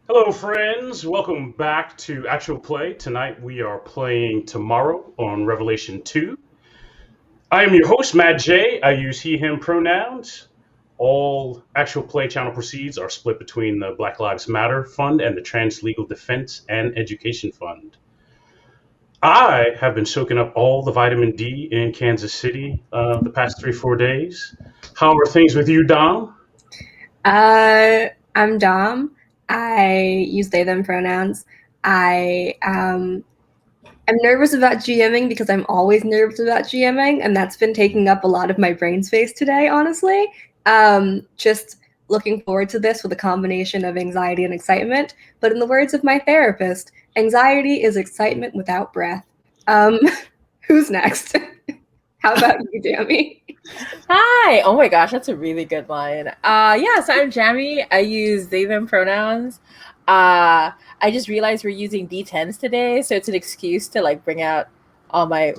Hello, friends. Welcome back to Actual Play. Tonight we are playing Tomorrow on Revelation 2. I am your host, Matt J. I use he, him pronouns. All Actual Play channel proceeds are split between the Black Lives Matter Fund and the Trans Legal Defense and Education Fund. I have been soaking up all the vitamin D in Kansas City the past 3-4 days. How are things with you, Dom? I'm Dom. I use they, them pronouns. I'm nervous about GMing because I'm always nervous about GMing, and that's been taking up a lot of my brain space today, honestly. Just looking forward to this with a combination of anxiety and excitement. But in the words of my therapist, anxiety is excitement without breath. Um, who's next? How about you, Jamie? Hi. Oh my gosh, that's a really good line. So I'm Jamie. I use they them pronouns. I just realized we're using D10s today, so it's an excuse to like bring out all my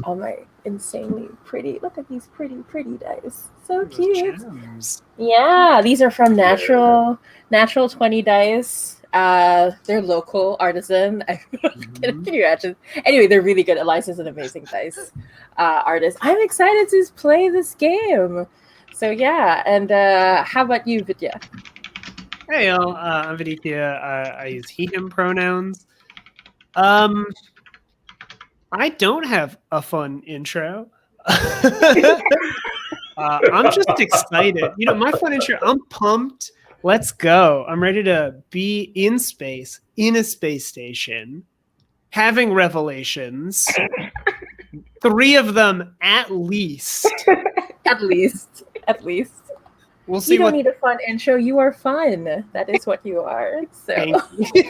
insanely pretty. Look at these pretty dice. So cute. Gems. Yeah, these are from Natural 20 dice. They're local artisan. Can you imagine? Anyway, they're really good. Eliza's an amazing dice artist. I'm excited to play this game. So yeah, and how about you, Vidya? Hey, y'all. I'm Vidya. I use he, him pronouns. I don't have a fun intro. I'm just excited. My fun intro, I'm pumped. Let's go. I'm ready to be in space, in a space station, having revelations. 3 of them at least. At least. We'll see You don't what. need a fun intro. You are fun. That is what you are. So. Thank you.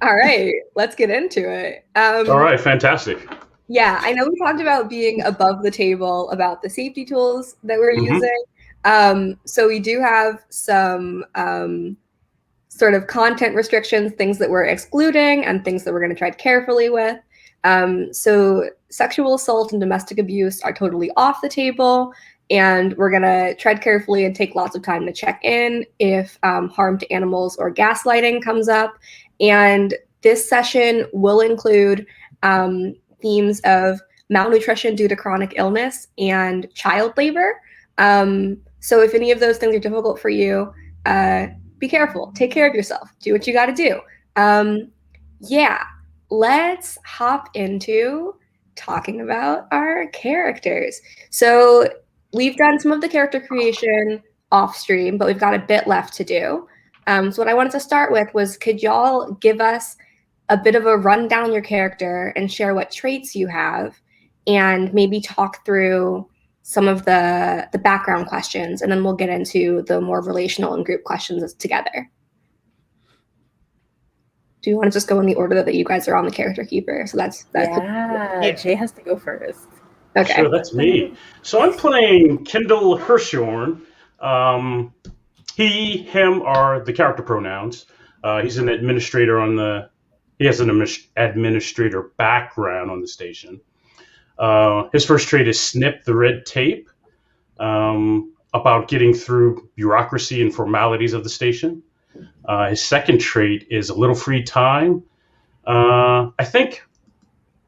All right, let's get into it. All right, fantastic. Yeah, I know we talked about being above the table about the safety tools that we're using. So we do have some sort of content restrictions, things that we're excluding and things that we're going to tread carefully with. So sexual assault and domestic abuse are totally off the table, and we're going to tread carefully and take lots of time to check in if harm to animals or gaslighting comes up. And this session will include themes of malnutrition due to chronic illness and child labor. So if any of those things are difficult for you, be careful. Take care of yourself. Do what you got to do. Let's hop into talking about our characters. So we've done some of the character creation off stream, but we've got a bit left to do. So what I wanted to start with was, could y'all give us a bit of a rundown on your character and share what traits you have, and maybe talk through some of the background questions, and then we'll get into the more relational and group questions together. Do you want to just go in the order that you guys are on the character keeper? So that's yeah. Jay has to go first. Okay. Sure, that's me. So I'm playing Kendall Hirshhorn. He, him are the character pronouns. He's an administrator he has an administrator background on the station. His first trait is snip the red tape, about getting through bureaucracy and formalities of the station. His second trait is a little free time. I think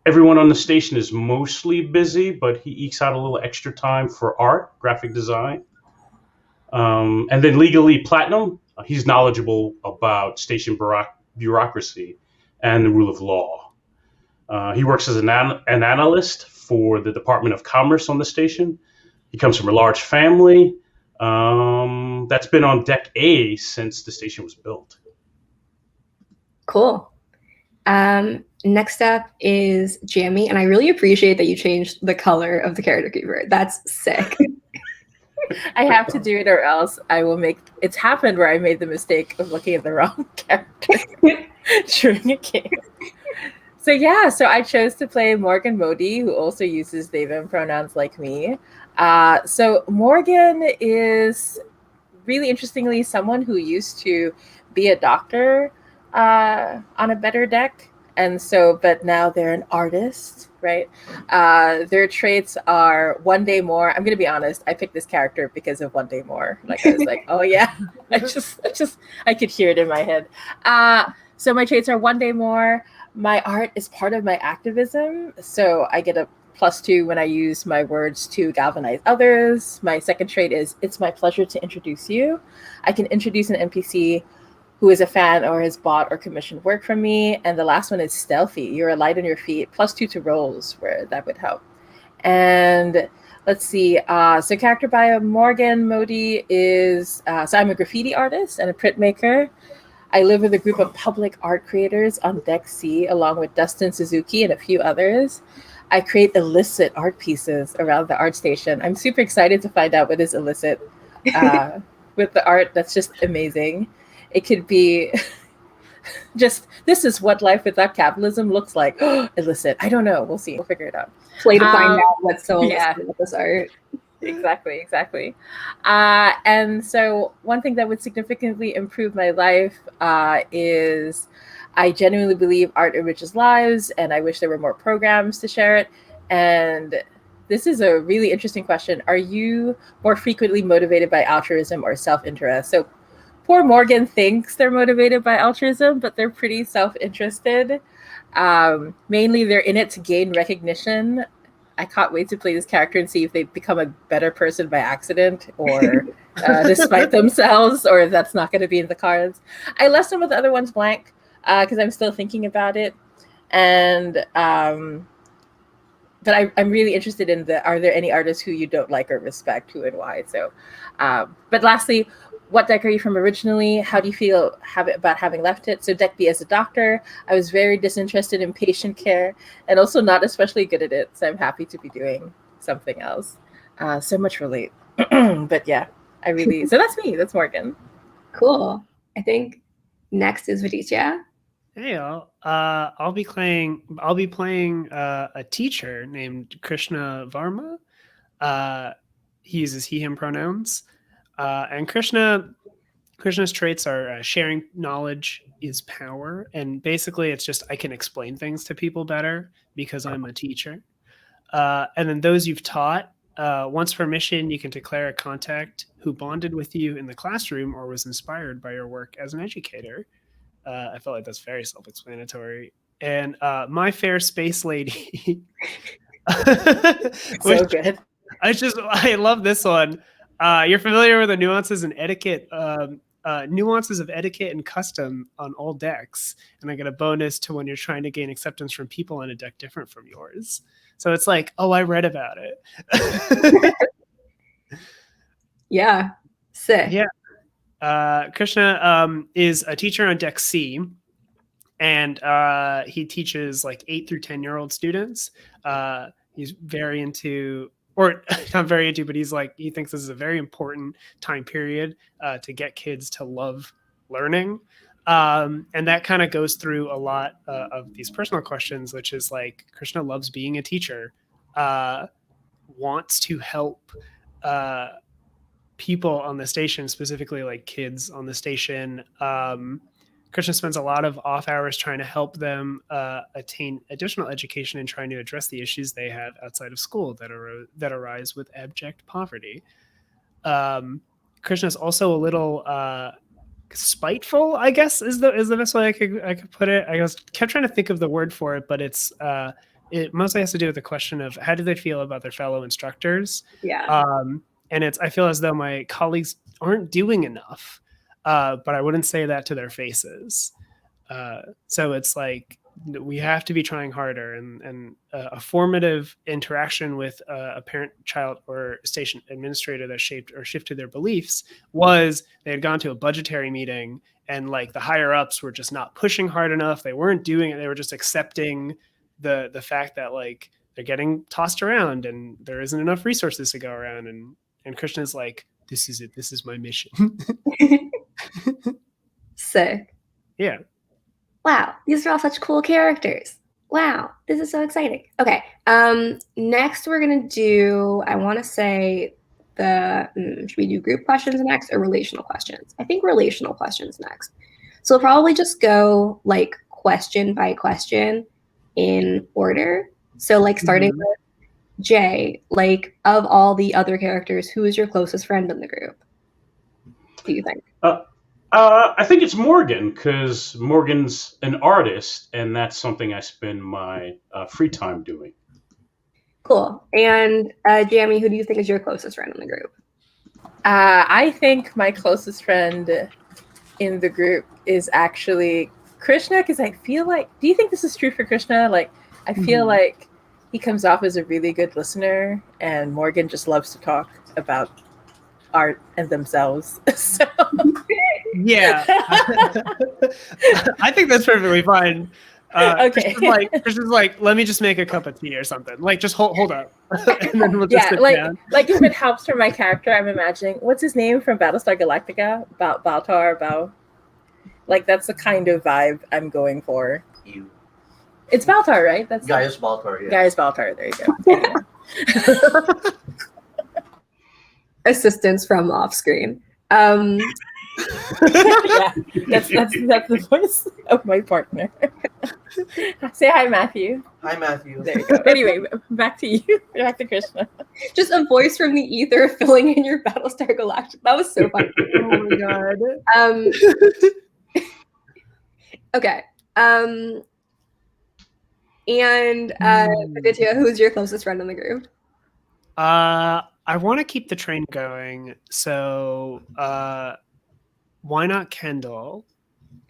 everyone on the station is mostly busy, but he ekes out a little extra time for art, graphic design. And then legally platinum, he's knowledgeable about station bureaucracy and the rule of law. He works as an analyst for the Department of Commerce on the station. He comes from a large family that's been on Deck A since the station was built. Cool. Next up is Jamie, and I really appreciate that you changed the color of the character keeper. That's sick. I have to do it, or else I will make. It's happened where I made the mistake of looking at the wrong character during a game. So I chose to play Morgan Modi, who also uses they them pronouns like me. So Morgan is really interestingly someone who used to be a doctor on a better deck, And so, but now they're an artist, right? Their traits are one day more. I'm gonna be honest. I picked this character because of one day more. Like I was like, oh yeah, I could hear it in my head. So my traits are one day more. My art is part of my activism, so I get a +2 when I use my words to galvanize others. My second trait is it's my pleasure to introduce you. I can introduce an NPC who is a fan or has bought or commissioned work from me. And the last one is stealthy. You're light on your feet, +2 to rolls where that would help. And let's see. So character bio, Morgan Modi is, so I'm a graffiti artist and a printmaker. I live with a group of public art creators on Deck C, along with Dustin Suzuki and a few others. I create illicit art pieces around the art station. I'm super excited to find out what is illicit with the art. That's just amazing. It could be just, this is what life without capitalism looks like. Illicit. I don't know. We'll see. We'll figure it out. Play to find out what's so illicit with this art. Exactly. And so one thing that would significantly improve my life is I genuinely believe art enriches lives, and I wish there were more programs to share it. And this is a really interesting question. Are you more frequently motivated by altruism or self-interest? So poor Morgan thinks they're motivated by altruism, but they're pretty self-interested. Mainly they're in it to gain recognition. I can't wait to play this character and see if they become a better person by accident or despite themselves, or if that's not going to be in the cards. I left some of the other ones blank because I'm still thinking about it. And but I'm really interested in are there any artists who you don't like or respect, who and why? So, but lastly, what deck are you from originally? How do you feel about having left it? So deck B as a doctor, I was very disinterested in patient care and also not especially good at it. So I'm happy to be doing something else. So much relate. But yeah, so that's me. That's Morgan. Cool. I think next is Vidisha. Hey, I'll be playing a teacher named Krishna Varma. He uses he/him pronouns. And Krishna's traits are sharing knowledge is power. And basically it's just I can explain things to people better because I'm a teacher. And then those you've taught, once per mission, you can declare a contact who bonded with you in the classroom or was inspired by your work as an educator. I felt like that's very self-explanatory. And my fair space lady. So good. I love this one. You're familiar with the nuances and etiquette, nuances of etiquette and custom on all decks, and I get a bonus to when you're trying to gain acceptance from people on a deck different from yours. So it's like, oh, I read about it. Yeah, sick. Yeah, Krishna is a teacher on deck C, and he teaches like 8 through 10-year-old students. He's very into. Or not very into, but he thinks this is a very important time period to get kids to love learning. And that kind of goes through a lot of these personal questions, which is like Krishna loves being a teacher, wants to help people on the station, specifically like kids on the station. Krishna spends a lot of off hours trying to help them attain additional education and trying to address the issues they have outside of school that arise with abject poverty. Krishna is also a little spiteful, I guess is the best way I could put it. I kept trying to think of the word for it, but it mostly has to do with the question of how do they feel about their fellow instructors. Yeah. And I feel as though my colleagues aren't doing enough. But I wouldn't say that to their faces. So it's like we have to be trying harder. And a formative interaction with a parent, child, or station administrator that shifted their beliefs was they had gone to a budgetary meeting and like the higher ups were just not pushing hard enough. They weren't doing it. They were just accepting the fact that like they're getting tossed around and there isn't enough resources to go around. And Krishna's like, this is it. This is my mission. Sick. Yeah. Wow, these are all such cool characters. Wow, this is so exciting. Okay, next we're gonna do, I wanna say should we do group questions next or relational questions? I think relational questions next. So we'll probably just go like question by question in order. So like starting with Jay, like of all the other characters, who is your closest friend in the group? Do you think? I think it's Morgan, because Morgan's an artist, and that's something I spend my free time doing. Cool. And Jamie, who do you think is your closest friend in the group? I think my closest friend in the group is actually Krishna, because I feel like, do you think this is true for Krishna? Like, I feel like he comes off as a really good listener, and Morgan just loves to talk about art and themselves. So. Yeah. I think that's perfectly fine. Okay. Christian's like, let me just make a cup of tea or something. Like, just hold up. And then we'll just sit down. Like if it helps for my character, I'm imagining, what's his name from Battlestar Galactica? Baltar. Like, that's the kind of vibe I'm going for. It's Baltar, right? That's Gaius Baltar, yeah. Gaius Baltar, there you go. Assistance from off screen. Yeah, that's the voice of my partner. Say hi, Matthew. Hi, Matthew. There you go. Anyway, back to you. Back to Krishna. Just a voice from the ether filling in your Battlestar Galactica. That was so funny. Oh my god. Okay. And Aditya, who's your closest friend in the group? I want to keep the train going, so why not Kendall?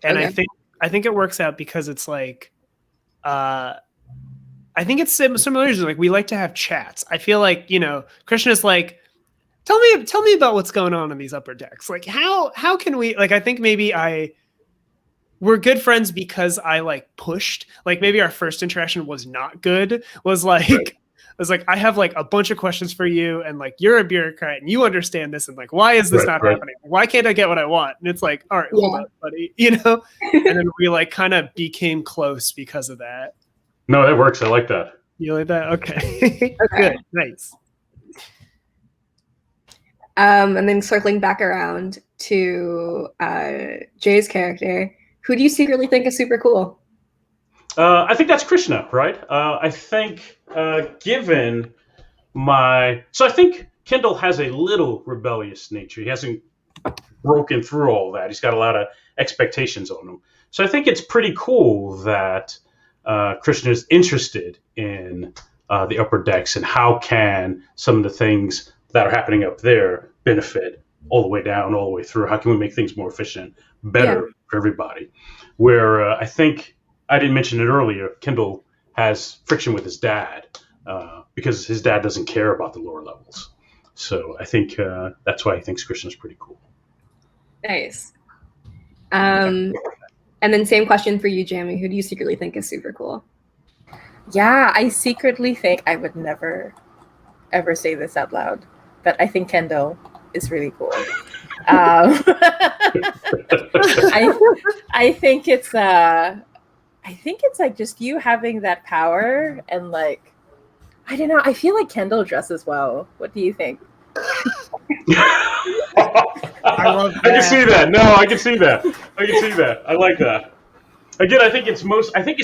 And Okay. I think it works out because it's like I think it's similar to like we like to have chats. I feel like, you know, Krishna's like, tell me about what's going on in these upper decks. Like how can we, like, I think maybe we're good friends because I like pushed. Like maybe our first interaction was not good. Was like Right. I was like, I have like a bunch of questions for you, and like you're a bureaucrat and you understand this, and like why is this not happening? Why can't I get what I want? And it's like, all right, hold up, buddy, you know. And then we like kind of became close because of that. No, that works. I like that. You like that? Okay. Okay. Good, nice. And then circling back around to Jay's character, who do you secretly think is super cool? I think that's Krishna, right? I think given so I think Kendall has a little rebellious nature. He hasn't broken through all that. He's got a lot of expectations on him. So I think it's pretty cool that Krishna is interested in the upper decks and how can some of the things that are happening up there benefit all the way down, all the way through. How can we make things more efficient, better for everybody? Where I think, I didn't mention it earlier, Kendall has friction with his dad because his dad doesn't care about the lower levels. So I think that's why he thinks Krishna's pretty cool. Nice. And then same question for you, Jamie. Who do you secretly think is super cool? Yeah, I secretly think, I would never ever say this out loud, but I think Kendall is really cool. I think it's like just you having that power, and like, I don't know, I feel like Kendall dresses well. What do you think? I love that. I can see that. No, I can see that. I like that. Again, I think it's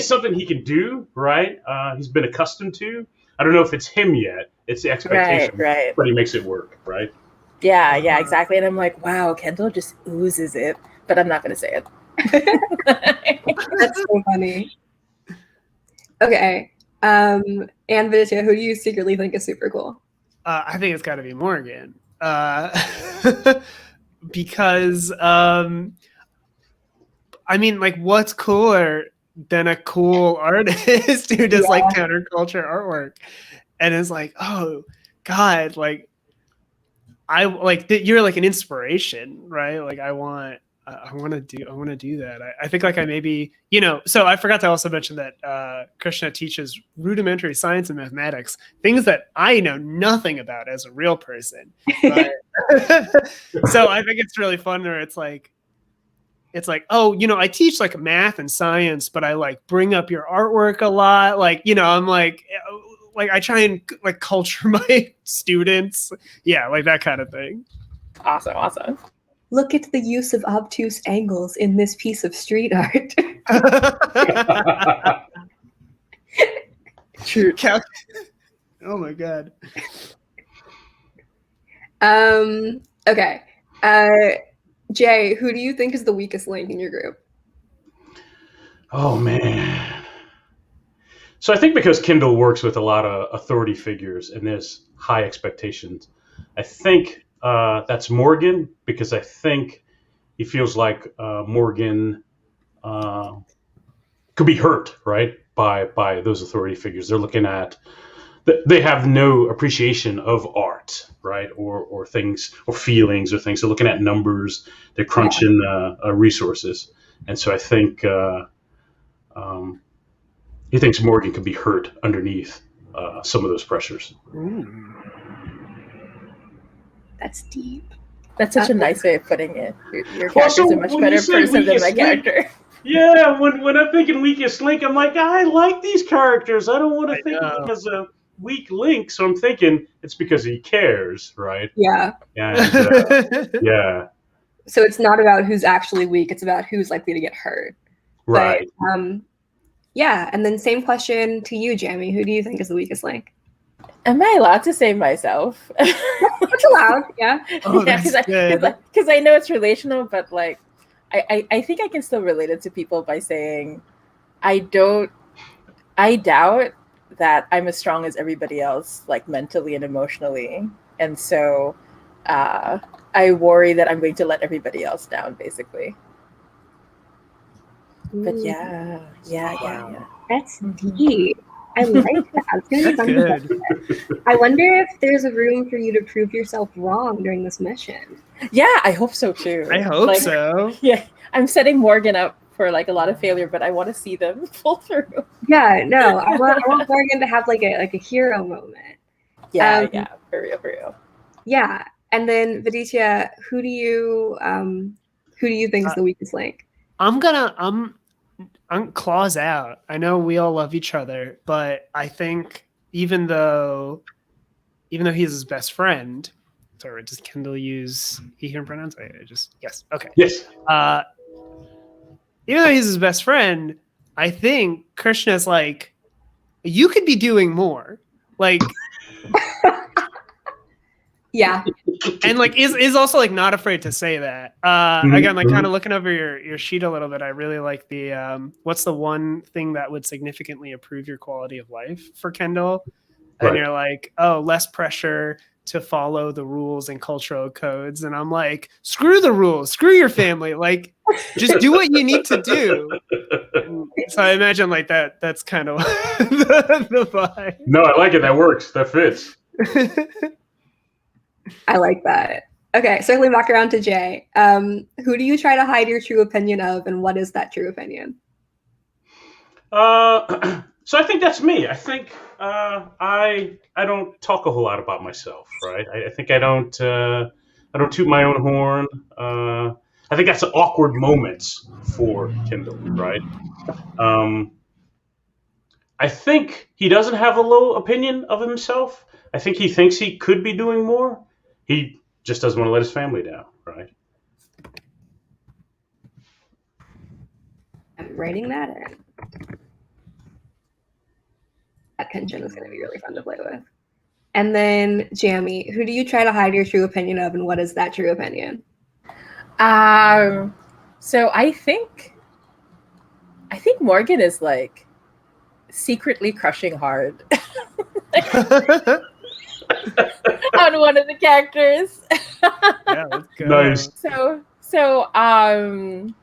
something he can do, right? He's been accustomed to. I don't know if it's him yet. It's the expectation, right. But he makes it work, right? Yeah, exactly. And I'm like, wow, Kendall just oozes it, but I'm not going to say it. That's so funny. Okay. And Vidya, who do you secretly think is super cool? I think it's got to be Morgan. Because, I mean, like, what's cooler than a cool artist who does like counterculture artwork and is like, oh God, like, I like you're like an inspiration, right? Like I want to do that. I think like I maybe, you know, so I forgot to also mention that Krishna teaches rudimentary science and mathematics, things that I know nothing about as a real person. But, so I think it's really fun where it's like, oh, you know, I teach like math and science, but I like bring up your artwork a lot. Like, you know, I'm like I try and like culture my students. Yeah, like that kind of thing. Awesome. Look at the use of obtuse angles in this piece of street art. True. Oh my god. Okay. Jay, who do you think is the weakest link in your group? Oh man. So I think because Kindle works with a lot of authority figures and there's high expectations, I think that's Morgan, because I think he feels like Morgan could be hurt, right, by those authority figures. They're looking at they have no appreciation of art, right, or things or feelings or things. They're looking at numbers. They're crunching resources, and so I think he thinks Morgan could be hurt underneath some of those pressures. Ooh. That's deep. That's such a nice way of putting it. Your Well, character's so a much when better you say person than my weakest link- character. Yeah, when I'm thinking weakest link, I'm like, I like these characters. I don't want to think of know. him as a weak link, so I'm thinking it's because he cares, right? Yeah. And yeah, So it's not about who's actually weak, it's about who's likely to get hurt. right. But, yeah, and then same question to you, Jamie. Who do you think is the weakest link? Am I allowed to say myself? It's allowed, yeah. Oh, Yeah, that's good. because I know it's relational, but like, I think I can still relate it to people by saying, I doubt that I'm as strong as everybody else, like mentally and emotionally, and so I worry that I'm going to let everybody else down, basically. But yeah. That's deep. I like that. It's gonna be That's fun to good. play. I wonder if there's a room for you to prove yourself wrong during this mission. Yeah, I hope so too. I hope Like, so. Yeah, I'm setting Morgan up for like a lot of failure, but I want to see them pull through. Yeah, no, I want Morgan to have like a hero moment. Yeah, for real. Yeah, and then Viditya, who do you think is the weakest link? I'm claws out. I know we all love each other, but I think even though he's his best friend, sorry, does Kendall use he can pronounce it? Yes. Okay. Yes. Even though he's his best friend, I think Krishna's like, you could be doing more. Like Yeah. and like is also like not afraid to say that. Again, like kind of looking over your sheet a little bit, I really like the what's the one thing that would significantly improve your quality of life for Kendall? And Right. you're like, oh, less pressure to follow the rules and cultural codes. And I'm like, screw the rules, screw your family. Like, just do what you need to do. So I imagine like that's kind of the vibe. No, I like it. That works. That fits. I like that. Okay, circling back around to Jay. Who do you try to hide your true opinion of, and what is that true opinion? So I think that's me. I think I don't talk a whole lot about myself, right? I think I don't toot my own horn. I think that's awkward moments for Kindle, right? I think he doesn't have a low opinion of himself. I think he thinks he could be doing more. He just doesn't want to let his family down, right? I'm writing that in. That tension is going to be really fun to play with. And then, Jamie, who do you try to hide your true opinion of, and what is that true opinion? So I think Morgan is like secretly crushing hard on one of the characters. Yeah, let's go. Nice. So I'm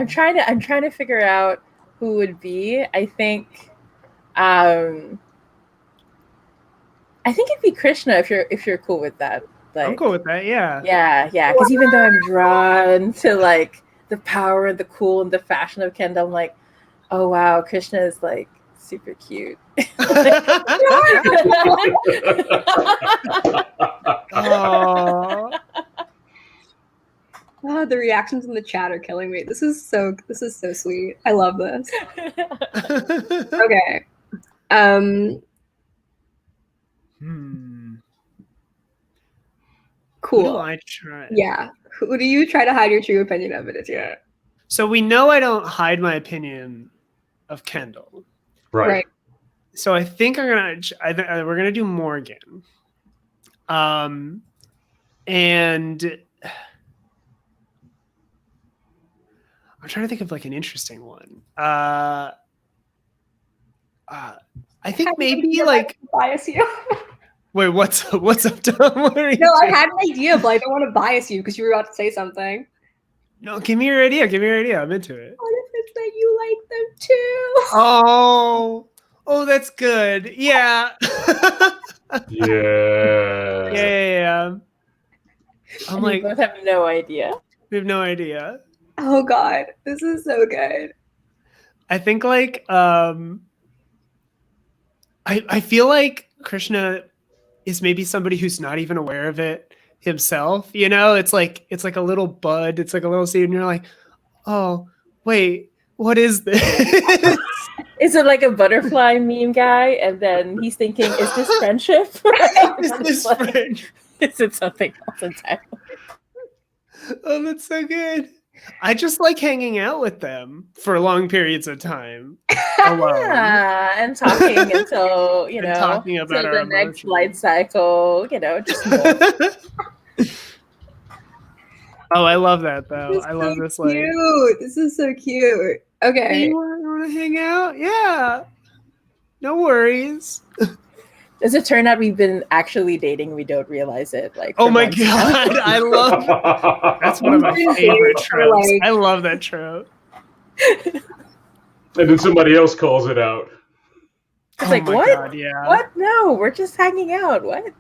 trying to figure out who would be. I think it'd be Krishna if you're cool with that. Like, I'm cool with that. Yeah. Yeah. Because even though I'm drawn to like the power and the cool and the fashion of Kendall, I'm like, oh wow, Krishna is like super cute. Oh. Oh, the reactions in the chat are killing me. This is so sweet. I love this. Okay. Who do Cool. I try? Yeah. Who do you try to hide your true opinion of it? Yeah. So we know I don't hide my opinion of Kendall. Right. So I think we're gonna do Morgan. And I'm trying to think of like an interesting one. I think maybe like bias you. Wait, what's up, Tom? What are you No, I doing? had an idea, but I don't want to bias you because you were about to say something. No, give me your idea. I'm into it. What if it's that you like them too? Oh, that's good. Yeah. Yeah. Yeah. I'm And like, you both have no idea. we have no idea. Oh God, this is so good. I think like I feel like Krishna is maybe somebody who's not even aware of it himself. You know, it's like a little bud, it's like a little seed, and you're like, oh wait, what is this? Is it like a butterfly meme guy? And then he's thinking, is this friendship? Is this friend? Is it something else entirely? Oh, that's so good. I just like hanging out with them for long periods of time alone. And talking until, And talking about till our the next emotions. light cycle, just more. Oh, I love that though. This is I love so this like cute. This is so cute. Okay. you want to hang out? Yeah. No worries. Does it turn out we've been actually dating? We don't realize it. Like, Oh for my months now? god, I love that's one of my favorite tropes. I love that trope. And then somebody else calls it out. It's Oh like, my what? god, yeah. What? No, we're just hanging out. What?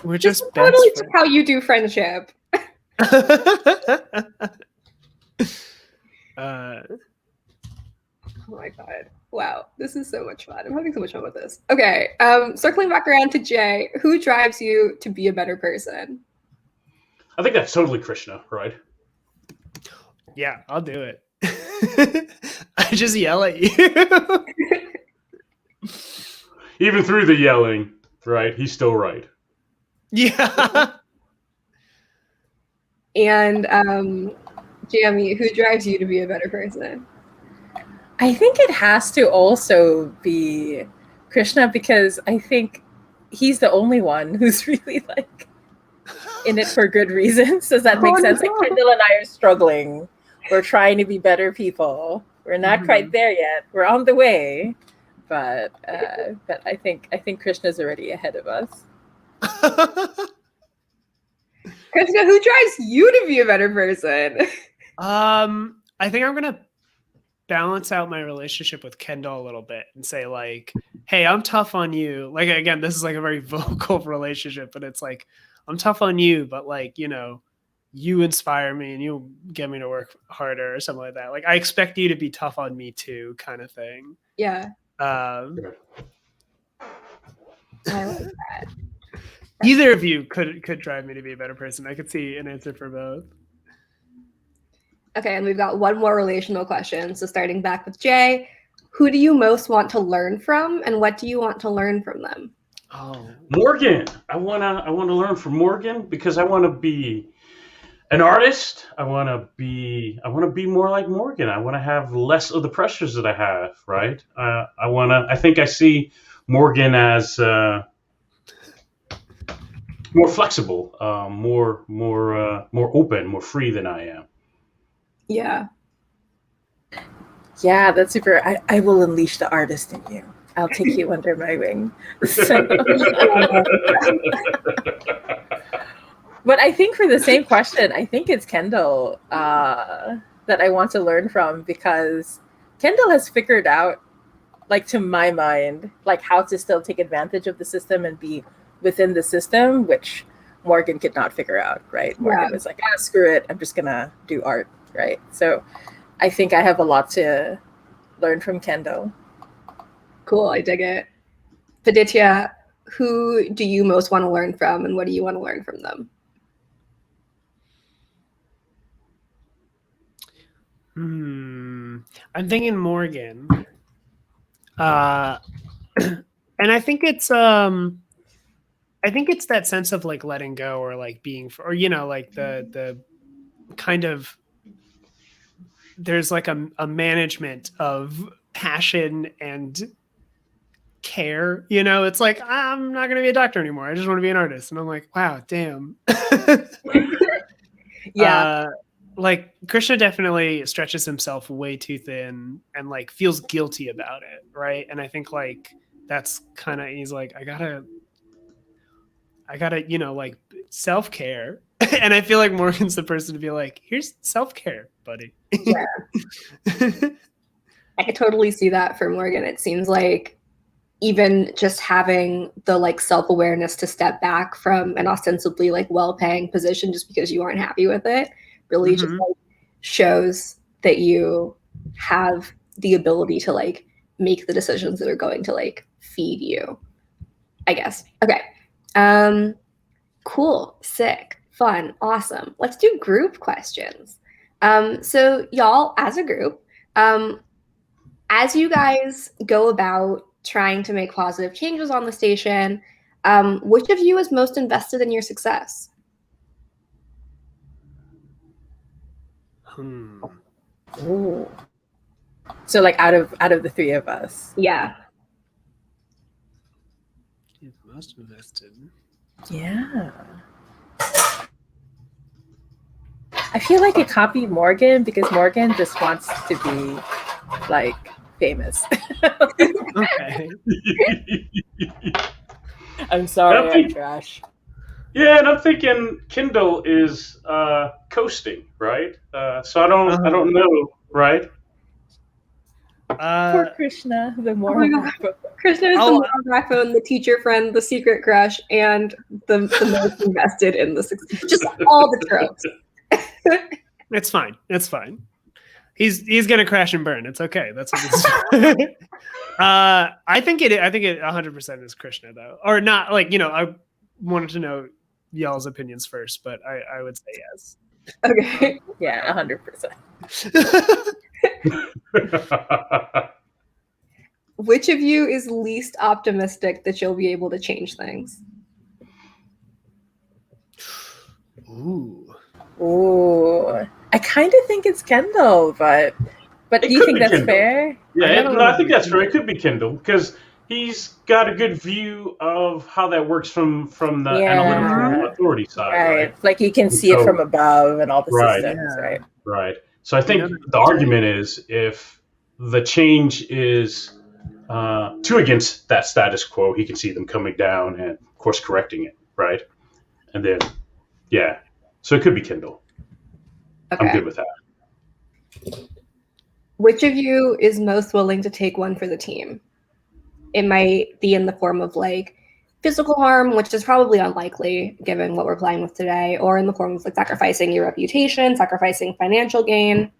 We're This just is best totally friends. how you do friendship. Oh my God. Wow. This is so much fun. I'm having so much fun with this. Okay. Circling back around to Jay, who drives you to be a better person? I think that's totally Krishna, right? Yeah, I'll do it. I just yell at you. Even through the yelling, right? He's still right. Yeah. And Jamie, who drives you to be a better person? I think it has to also be Krishna, because I think he's the only one who's really like in it for good reasons. Does that make sense? No. Like, Kendall and I are struggling. We're trying to be better people. We're not quite there yet. We're on the way, but I think Krishna's already ahead of us. Krishna, who drives you to be a better person? I think I'm gonna balance out my relationship with Kendall a little bit and say like, hey, I'm tough on you. Like, again, this is like a very vocal relationship, but it's like, I'm tough on you, but like, you inspire me and you get me to work harder or something like that. Like, I expect you to be tough on me too, kind of thing. Yeah. I like that. Either of you could drive me to be a better person. I could see an answer for both. Okay, and we've got one more relational question. So starting back with Jay, who do you most want to learn from, and what do you want to learn from them? Oh, Morgan. I wanna learn from Morgan because I want to be an artist. I want to be more like Morgan. I want to have less of the pressures that I have. Right. I think I see Morgan as more flexible, more open, more free than I am. Yeah. Yeah, that's super. I will unleash the artist in you. I'll take you under my wing. So, but I think for the same question, I think it's Kendall that I want to learn from, because Kendall has figured out, like, to my mind, like how to still take advantage of the system and be within the system, which Morgan could not figure out, right? Morgan was like, screw it, I'm just gonna do art, right? So I think I have a lot to learn from Kendall. Cool, I dig it. Viditya, who do you most want to learn from, and what do you want to learn from them? I'm thinking Morgan. And I think it's that sense of like letting go, or like being, or like the kind of there's like a management of passion and care. You know, it's like, I'm not going to be a doctor anymore. I just want to be an artist. And I'm like, wow, damn. Yeah. Like Krishna definitely stretches himself way too thin and like feels guilty about it, right? And I think like that's kind of, he's like, I gotta, you know, like self-care. And I feel like Morgan's the person to be like, here's self-care, buddy. Yeah. I could totally see that for Morgan. It seems like even just having the like self-awareness to step back from an ostensibly like well-paying position just because you aren't happy with it really just like shows that you have the ability to like make the decisions that are going to like feed you, I guess. Okay. Cool, sick, fun, awesome. Let's do group questions. So y'all, as a group, as you guys go about trying to make positive changes on the station, which of you is most invested in your success? Ooh. So like out of the three of us. Yeah. He's most invested. Yeah. I feel like it copied Morgan because Morgan just wants to be like famous. Okay. I'm sorry, I think- I'm trash. Yeah, and I'm thinking Kindle is coasting, right? So I don't know, right? Poor Krishna, the Oh more my God. Krishna is the moral backbone, the teacher friend, the secret crush, and the most invested in the success. Just all the tropes. It's fine. It's fine. He's gonna crash and burn. It's okay. That's what it's. I think it 100% is Krishna though, or not. Like, you know, I wanted to know y'all's opinions first, but I would say yes. Okay. Yeah, 100%. Which of you is least optimistic that you'll be able to change things? Ooh. I kind of think it's Kendall, but It do you could think be that's Kendall. fair? I think that's right. It could be Kindle because he's got a good view of how that works from the analytical authority side, right? Like you can see it from above and all the systems, Yeah. right? Right. So I think the argument is if the change is two against that status quo, he can see them coming down and, of course, correcting it, right? And then, yeah. So it could be Kindle. Okay. I'm good with that. Which of you is most willing to take one for the team? It might be in the form of like physical harm, which is probably unlikely given what we're playing with today, or in the form of like sacrificing your reputation, sacrificing financial gain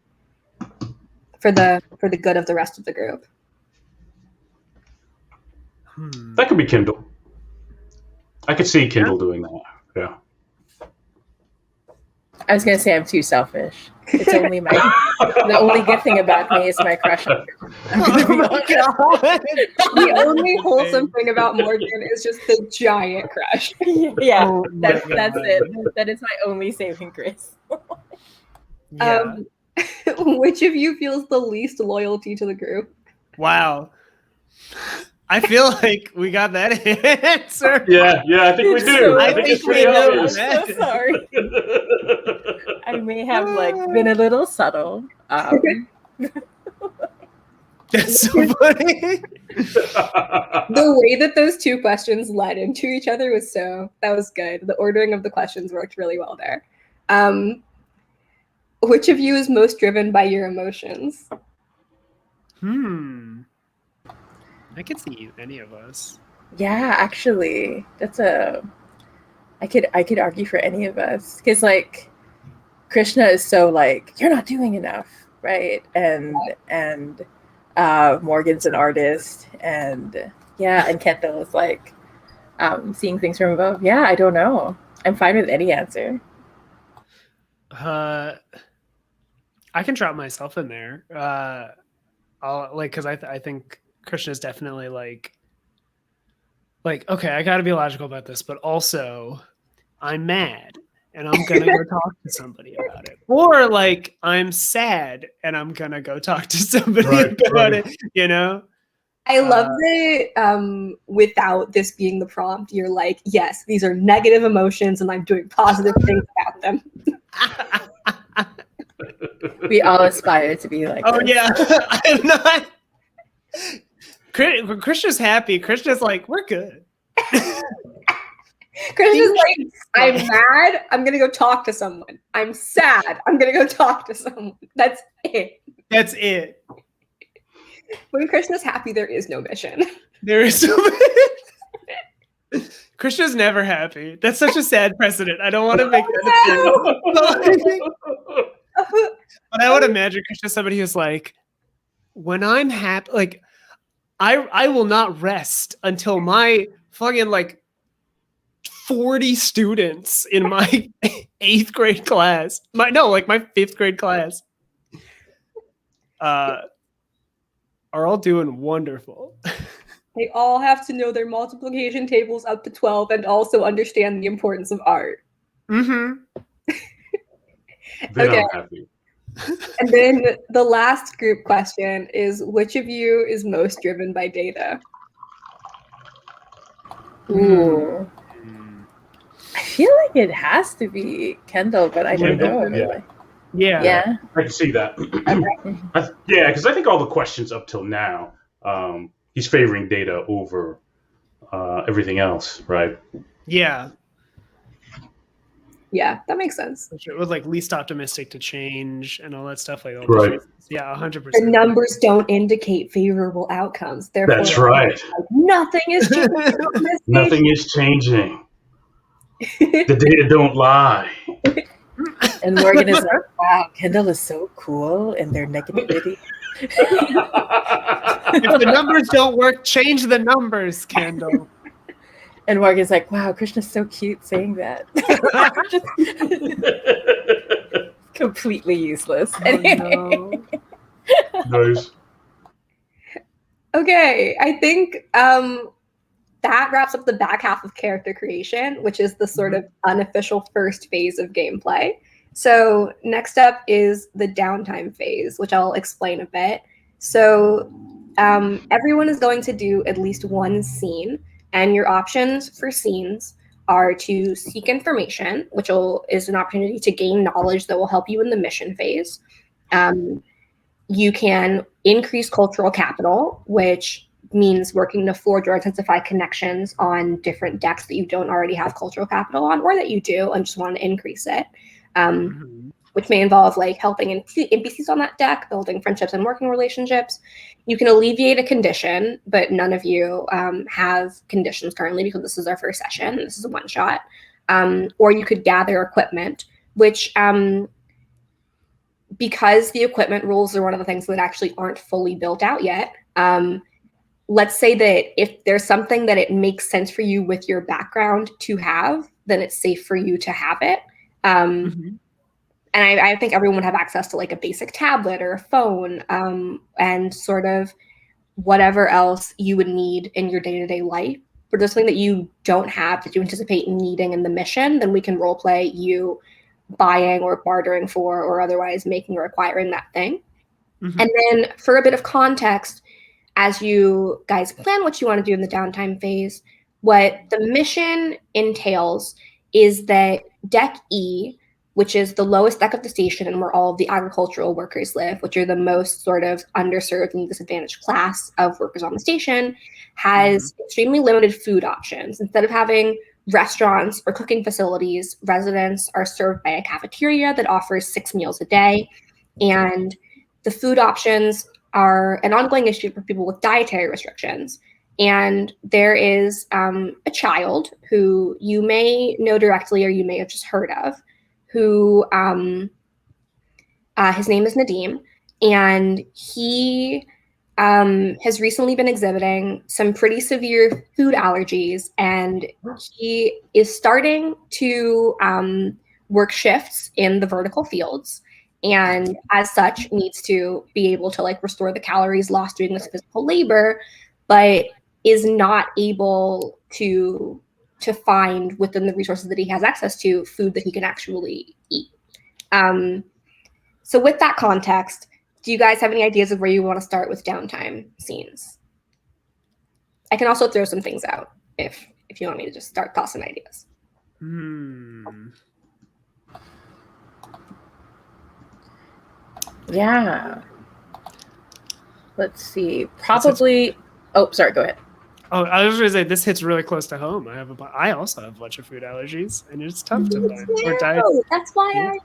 for the good of the rest of the group. That could be Kindle. I could see Kindle doing that. Yeah. I was gonna say I'm too selfish. It's only the only good thing about me is my crush on The only wholesome thing about Morgan is just the giant crush. Yeah, Oh that's my God. it. That is my only saving grace. Yeah. Which of you feels the least loyalty to the group? Wow. I feel like we got that answer. Yeah, I think we do. I think it's pretty obvious. I'm so sorry. I may have like been a little subtle. That's so funny. The way that those two questions led into each other that was good. The ordering of the questions worked really well there. Which of you is most driven by your emotions? I could see any of us. Yeah, actually, I could argue for any of us because like Krishna is so like you're not doing enough, right? And Morgan's an artist, and Kendall is like seeing things from above. Yeah, I don't know. I'm fine with any answer. I can drop myself in there. I'll like because I think Krishna's definitely like okay, I got to be logical about this, but also I'm mad and I'm gonna go talk to somebody about it. Or like I'm sad and I'm gonna go talk to somebody about it, you know? I love that without this being the prompt, you're like, yes, these are negative emotions and I'm doing positive things about them. We all aspire to be like this. Yeah. I'm not. When Krishna's happy, Krishna's like, we're good. Krishna's like, I'm mad, I'm gonna go talk to someone. I'm sad, I'm gonna go talk to someone. That's it. That's it. When Krishna's happy, there is no mission. There is no Krishna's never happy. That's such a sad precedent. I don't want to make that a thing. But I would imagine Krishna's somebody who's like, when I'm happy, like, I will not rest until my fucking like 40 students in my 8th grade class, my 5th grade class, are all doing wonderful. They all have to know their multiplication tables up to 12 and also understand the importance of art. Then Okay. I'm happy. And then the last group question is, which of you is most driven by data? Ooh. I feel like it has to be Kendall, but I don't know. Kendall, Yeah. I can see that. Yeah, because I think all the questions up till now, he's favoring data over everything else, right? Yeah. Yeah, that makes sense. It was like least optimistic to change and all that stuff. Like, Right. Yeah, 100%. The numbers don't indicate favorable outcomes. Therefore, That's right. like, nothing is changing. Nothing is changing. The data don't lie. And Morgan is like, wow, Kendall is so cool in their negativity. If the numbers don't work, change the numbers, Kendall. And Morgan's like, wow, Krishna's so cute saying that. Completely useless. No. Nice. Okay, I think that wraps up the back half of character creation, which is the sort of unofficial first phase of gameplay. So next up is the downtime phase, which I'll explain a bit. So everyone is going to do at least one scene, and your options for scenes are to seek information, which is an opportunity to gain knowledge that will help you in the mission phase. You can increase cultural capital, which means working to forge or intensify connections on different decks that you don't already have cultural capital on, or that you do and just want to increase it. Which may involve like helping NPCs on that deck, building friendships and working relationships. You can alleviate a condition, but none of you have conditions currently because this is our first session. This is a one shot. Or you could gather equipment, which because the equipment rules are one of the things that actually aren't fully built out yet. Let's say that if there's something that it makes sense for you with your background to have, then it's safe for you to have it. And I think everyone would have access to like a basic tablet or a phone and sort of whatever else you would need in your day-to-day life. But there's something that you don't have that you anticipate needing in the mission, then we can role play you buying or bartering for or otherwise making or acquiring that thing. And then for a bit of context, as you guys plan what you want to do in the downtime phase, what the mission entails is that Deck E, which is the lowest deck of the station and where all of the agricultural workers live, which are the most sort of underserved and disadvantaged class of workers on the station, has extremely limited food options. Instead of having restaurants or cooking facilities, residents are served by a cafeteria that offers 6 meals a day. And the food options are an ongoing issue for people with dietary restrictions. And there is a child who you may know directly or you may have just heard of, who his name is Nadim, and he has recently been exhibiting some pretty severe food allergies, and he is starting to work shifts in the vertical fields, and as such needs to be able to like restore the calories lost doing this physical labor, but is not able to to find within the resources that he has access to food that he can actually eat. So with that context, do you guys have any ideas of where you want to start with downtime scenes? I can also throw some things out if you want me to just start tossing ideas. Yeah. Let's see. Probably. Oh, sorry. Go ahead. Oh, I was going to say this hits really close to home. I also have a bunch of food allergies, and it's tough to find. Or diet. That's why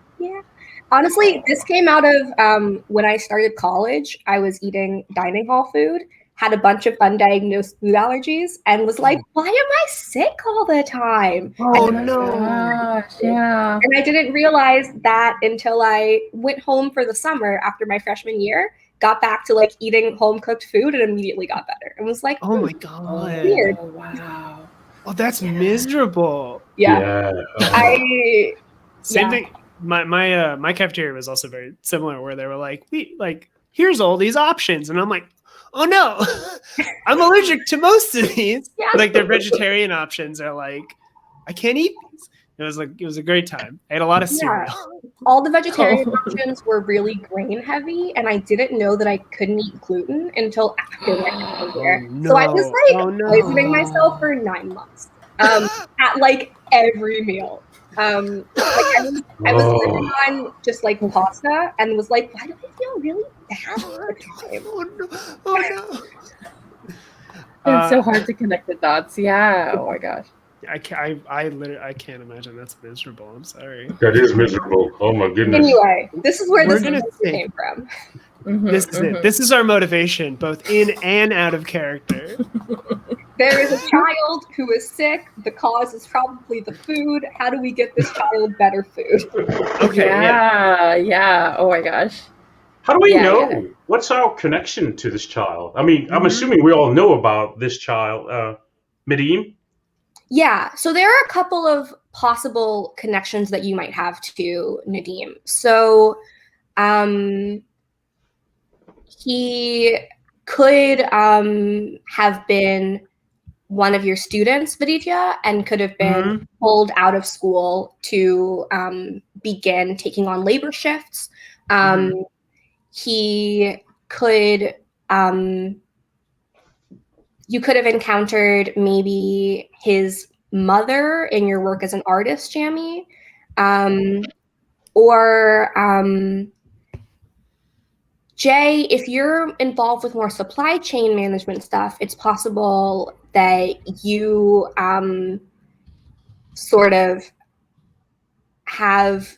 Honestly, this came out of when I started college. I was eating dining hall food, had a bunch of undiagnosed food allergies, and was like, why am I sick all the time? Oh, no. Gosh, yeah. And I didn't realize that until I went home for the summer after my freshman year, got back to like eating home cooked food, and immediately got better. And was like, oh my God. Weird. Oh, wow. Oh, that's miserable. Yeah. Same thing. My cafeteria was also very similar, where they were like, here's all these options, and I'm like, oh no, I'm allergic to most of these. Yeah. Like their vegetarian options are like, I can't eat these. It was a great time. I had a lot of cereal. Yeah. All the vegetarian options were really grain heavy, and I didn't know that I couldn't eat gluten until after my freshman year. no. So I was like poisoning myself for 9 months at like every meal. I was living on just like pasta, and was like, why do I feel really bad all the time? Oh no. It's so hard to connect the dots. Yeah. Oh my gosh. I can't imagine. That's miserable. I'm sorry. That is miserable. Oh my goodness. Anyway, this is where We're this gonna came from. This is it. This is our motivation, both in and out of character. There is a child who is sick. The cause is probably the food. How do we get this child better food? Okay. Yeah. Oh my gosh. How do we know? What's our connection to this child? I mean, I'm assuming we all know about this child, Medivh. Yeah, so there are a couple of possible connections that you might have to Nadim. So he could have been one of your students, Vidya, and could have been pulled out of school to begin taking on labor shifts. He could... you could have encountered maybe his mother in your work as an artist, Jamie, or Jay, if you're involved with more supply chain management stuff, it's possible that you sort of have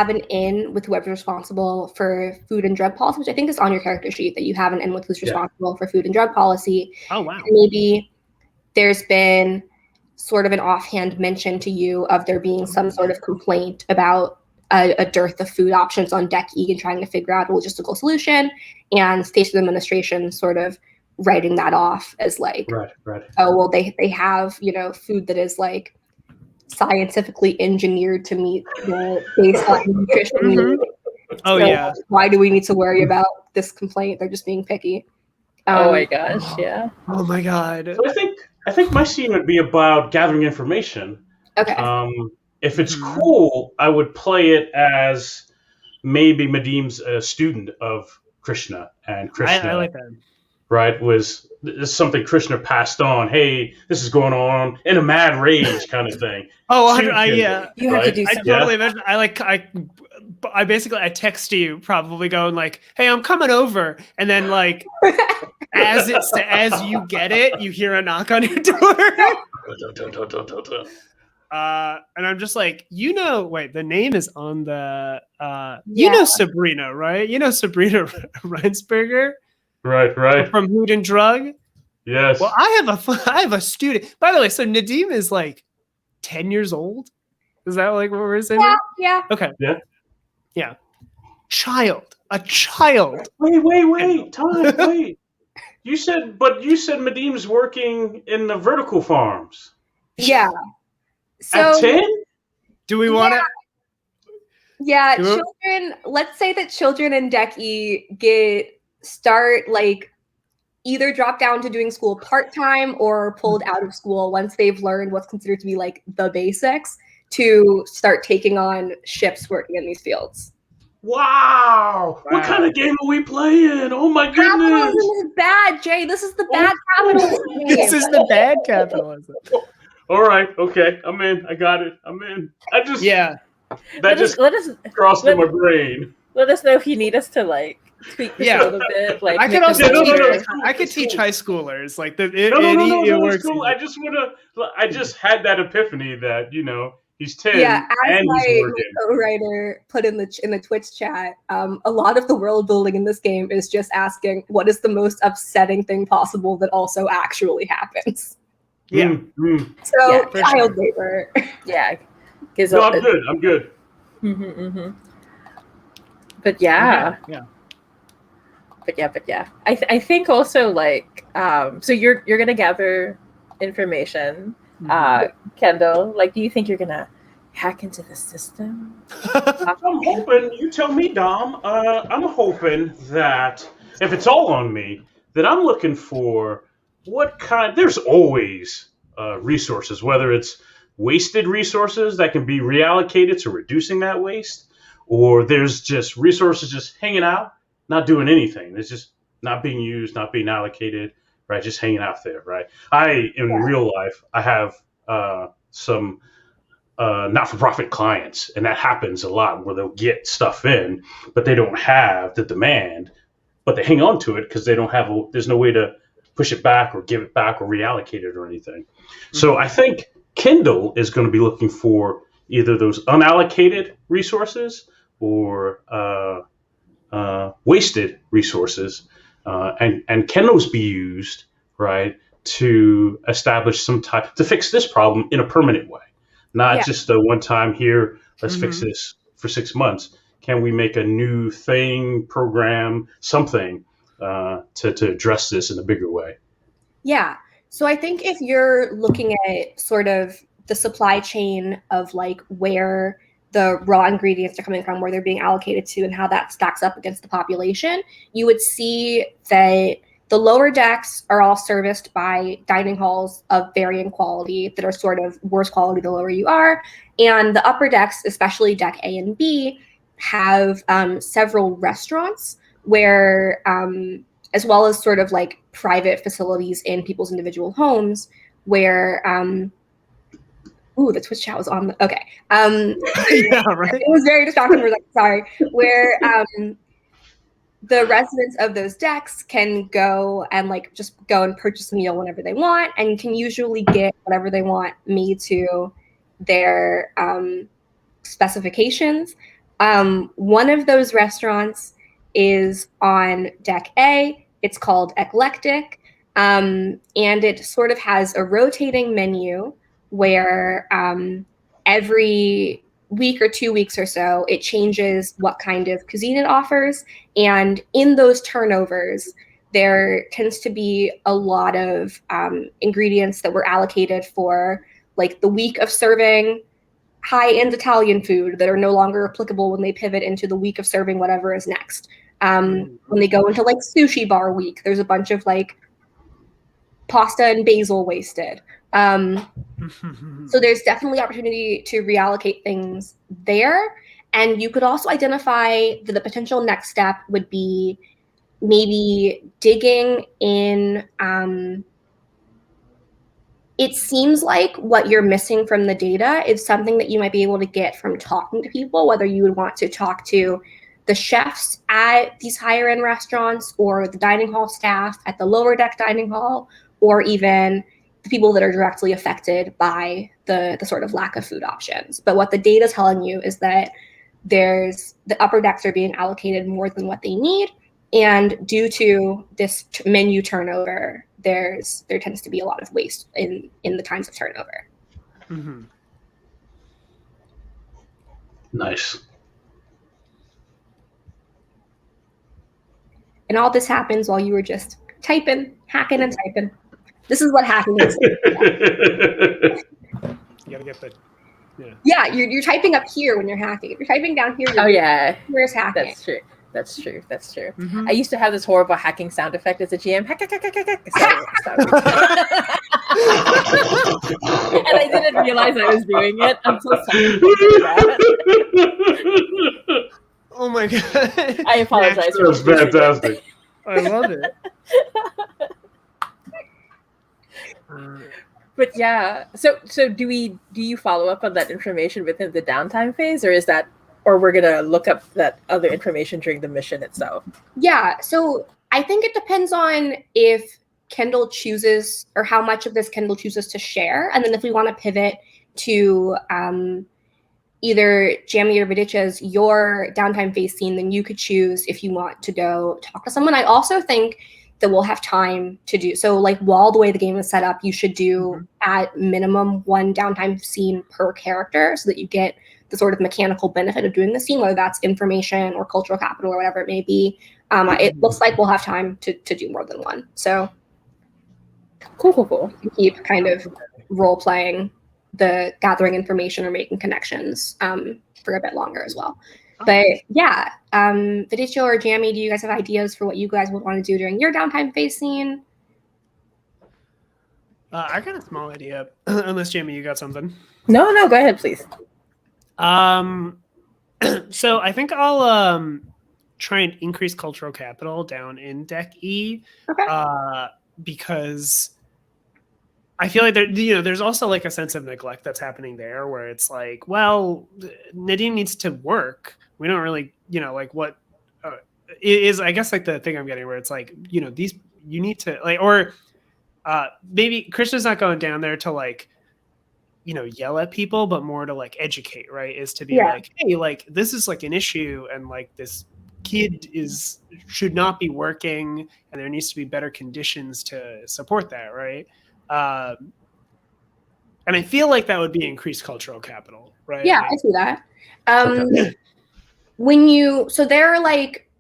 an in with whoever's responsible for food and drug policy, which I think is on your character sheet, that you have an in with who's responsible for food and drug policy. Oh, wow. Maybe there's been sort of an offhand mention to you of there being some sort of complaint about a dearth of food options on Deck E and trying to figure out a logistical solution, and station administration sort of writing that off as like, oh, well, they have, food that is like scientifically engineered to meet the baseline nutrition need. Oh, yeah. Why do we need to worry about this complaint? They're just being picky. Oh my gosh, yeah. Oh my God. So I think my scene would be about gathering information. Okay. If it's cool, I would play it as maybe Medivh's a student of Krishna, and Krishna, I like that. Right, was something Krishna passed on. Hey, this is going on in a mad rage kind of thing. Oh, You have to do something. I totally imagine. I basically text you probably going like, "Hey, I'm coming over," and then like as you get it, you hear a knock on your door. And I'm just like, wait, the name is on the, Sabrina, right? Sabrina Reinsberger? Right. From Food and Drug? Yes. Well, I have a student. By the way, so Nadim is like 10 years old? Is that like what we're saying? Yeah. Okay. Yeah. Yeah. A child. Wait, Todd, wait. You said Medivh's working in the vertical farms. Yeah. So, at 10? Do we want to? Yeah, children. Let's say that children in Deck E start like either drop down to doing school part-time or pulled out of school once they've learned what's considered to be like the basics to start taking on shifts working in these fields. Wow. What kind of game are we playing? Oh my goodness. Capitalism is bad, Jay. This is the bad capitalism game. This is the bad capitalism. All right. Okay. I'm in. I got it. I'm in. That let just us crossed through my brain. Let us know if you need us to like tweak this a little bit. Like I could make also them teach, easier. I could teach high schoolers like it No, works. it's cool. I just had that epiphany that, you know, he's 10 Yeah, as and he's my working. co-writer put in the Twitch chat, a lot of the world building in this game is just asking what is the most upsetting thing possible that also actually happens. Yeah. So Yeah, child labor. Yeah. No, I'm good. But yeah. Yeah. But yeah. I think also like so you're gonna gather information. Kendall, like do you think you're gonna hack into the system? I'm hoping, you tell me, Dom, I'm hoping that if it's all on me, that I'm looking for there's always resources, whether it's wasted resources that can be reallocated to reducing that waste, or there's just resources just hanging out, not doing anything. It's just not being used, not being allocated, right? Just hanging out there, right? In real life, I have some not-for-profit clients, and that happens a lot where they'll get stuff in, but they don't have the demand, but they hang on to it because they don't have there's no way to push it back or give it back or reallocate it or anything. So I think Kindle is going to be looking for either those unallocated resources or wasted resources, and can those be used, right, to establish to fix this problem in a permanent way, not just a one time here, let's fix this for 6 months. Can we make a new thing, program, something to address this in a bigger way? Yeah. So I think if you're looking at sort of the supply chain of like where the raw ingredients are coming from, where they're being allocated to, and how that stacks up against the population, you would see that the lower decks are all serviced by dining halls of varying quality that are sort of worse quality the lower you are. And the upper decks, especially deck A and B, have several restaurants where, as well as sort of like private facilities in people's individual homes where, the Twitch chat was on. Okay. Yeah, right. It was very distracting. We're like, sorry. Where the residents of those decks can go and like just go and purchase a meal whenever they want, and can usually get whatever they want made to their specifications. One of those restaurants is on deck A. It's called Eclectic, and it sort of has a rotating menu where every week or 2 weeks or so, it changes what kind of cuisine it offers. And in those turnovers, there tends to be a lot of ingredients that were allocated for like the week of serving high-end Italian food that are no longer applicable when they pivot into the week of serving whatever is next. When they go into like sushi bar week, there's a bunch of like pasta and basil wasted. So there's definitely opportunity to reallocate things there. And you could also identify that the potential next step would be maybe digging in. It seems like what you're missing from the data is something that you might be able to get from talking to people, whether you would want to talk to the chefs at these higher end restaurants or the dining hall staff at the lower deck dining hall, or even the people that are directly affected by the sort of lack of food options. But what the data is telling you is that the upper decks are being allocated more than what they need. And due to this menu turnover, there tends to be a lot of waste in the times of turnover. Nice. And all this happens while you were just hacking and typing. This is what hacking is. You gotta get the. Yeah, you're typing up here when you're hacking. If you're typing down here, Oh yeah, where's hacking? that's true. That's true. That's true. Mhm. I used to have this horrible hacking sound effect as a GM. Hack, hack, hack, hack, hack, hack. And I didn't realize I was doing it until someone told me that. Oh my god! I apologize. for That's producing it. fantastic. I love it. But yeah, so do you follow up on that information within the downtime phase, or we're gonna look up that other information during the mission itself? Yeah, so I think it depends on if Kendall chooses or how much of this Kendall chooses to share, and then if we want to pivot to either Jamie or Viditcha's your downtime phase scene, then you could choose if you want to go talk to someone. I also think that we'll have time to do so. Like while the way the game is set up, you should do at minimum one downtime scene per character, so that you get the sort of mechanical benefit of doing the scene, whether that's information or cultural capital or whatever it may be. It looks like we'll have time to do more than one. So Cool. Keep kind of role playing the gathering information or making connections for a bit longer as well. But yeah, Viditcha or Jamie, do you guys have ideas for what you guys would want to do during your downtime phase scene? I got a small idea. Unless Jamie, you got something. No, go ahead, please. So I think I'll try and increase cultural capital down in Deck E. Okay. Because I feel like there's also like a sense of neglect that's happening there, where it's like, well, Nadine needs to work. We don't really, like what is, I guess, like the thing I'm getting, where it's like, these, you need to like, or maybe Krishna's not going down there to like, yell at people, but more to like educate, right? Is to be like, hey, like this is like an issue, and like this kid should not be working, and there needs to be better conditions to support that, right? And I feel like that would be increased cultural capital, right? Yeah, like, I see that. So they're like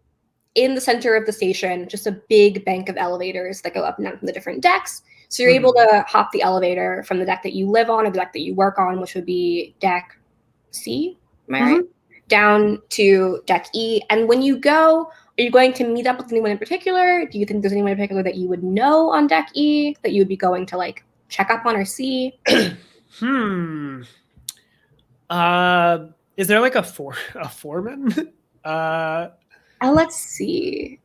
in the center of the station, just a big bank of elevators that go up and down from the different decks. So you're able to hop the elevator from the deck that you live on or the deck that you work on, which would be deck C, am I right? Down to deck E. And when you go, are you going to meet up with anyone in particular? Do you think there's anyone in particular that you would know on deck E that you would be going to like check up on or see? Is there like a foreman? Let's see.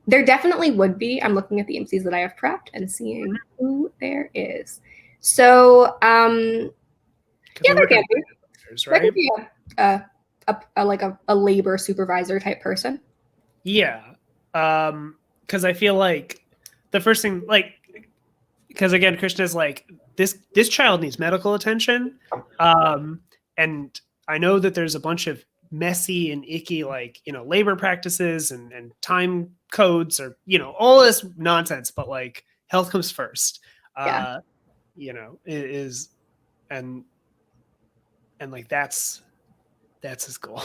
There definitely would be. I'm looking at the MCs that I have prepped and seeing who there is. So, yeah, there can be. Right? There could be a labor supervisor type person. Yeah, because I feel like the first thing, like, because again, Krishna's like, this child needs medical attention, and I know that there's a bunch of messy and icky, like, labor practices and time codes, or all this nonsense, but like health comes first. And like that's his goal.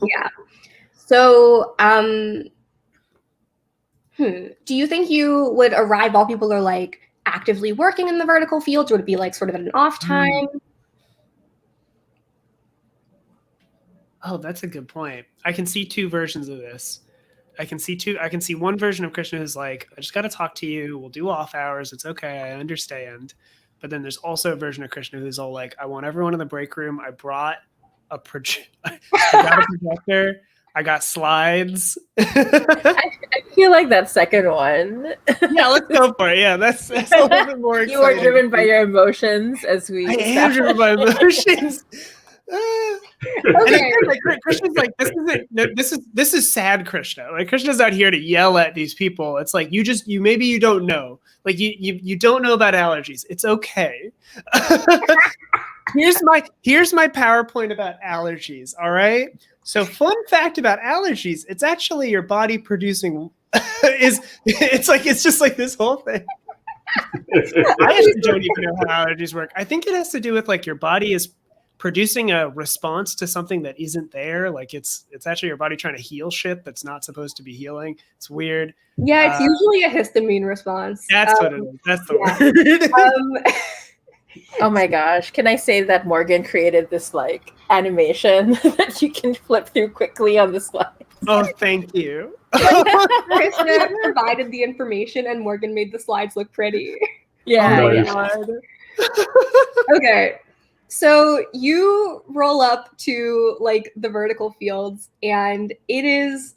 Yeah. So, do you think you would arrive while people are like actively working in the vertical fields, or would it be like sort of at an off time? Oh, that's a good point. I can see two versions of this. I can see one version of Krishna who's like, I just got to talk to you. We'll do off hours. It's okay. I understand. But then there's also a version of Krishna who's all like, I want everyone in the break room. I brought I got a projector. I got slides. I feel like that second one. Yeah, let's go for it. Yeah, that's a little bit more exciting. You are driven by your emotions, as we. I am driven by emotions. Okay. Like, Krishna's like, this is sad Krishna. Like, Krishna's not here to yell at these people. It's like maybe you don't know. Like you don't know about allergies. It's okay. Here's my PowerPoint about allergies. All right. So, fun fact about allergies: it's actually your body producing. It's just like this whole thing. I actually don't even know how allergies work. I think it has to do with like your body is producing a response to something that isn't there. Like it's actually your body trying to heal shit that's not supposed to be healing. It's weird. Yeah, it's usually a histamine response. That's what it is. That's the word. Oh my gosh. Can I say that Morgan created this like animation that you can flip through quickly on the slide? Oh, thank you. Krishna provided the information and Morgan made the slides look pretty. Yeah. Nice. Yeah. Okay. So you roll up to like the vertical fields and it is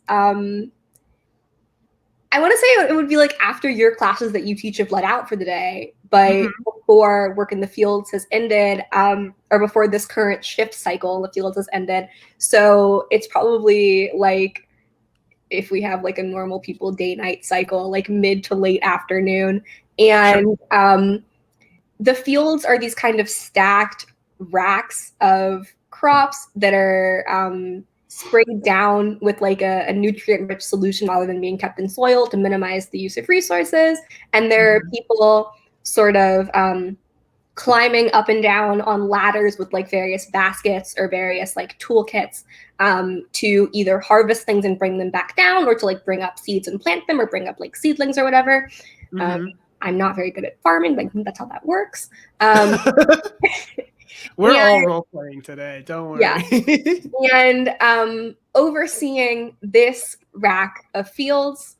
I want to say it would be like after your classes that you teach have let out for the day, but before work in the fields has ended, or before this current shift cycle in the fields has ended. So it's probably like if we have like a normal people day-night cycle, like mid to late afternoon. And the fields are these kind of stacked racks of crops that are sprayed down with like a nutrient-rich solution rather than being kept in soil to minimize the use of resources. And there are people sort of climbing up and down on ladders with like various baskets or various like toolkits to either harvest things and bring them back down, or to like bring up seeds and plant them, or bring up like seedlings or whatever. I'm not very good at farming, but I think that's how that works. We're all role playing today. Don't worry. Yeah. And overseeing this rack of fields,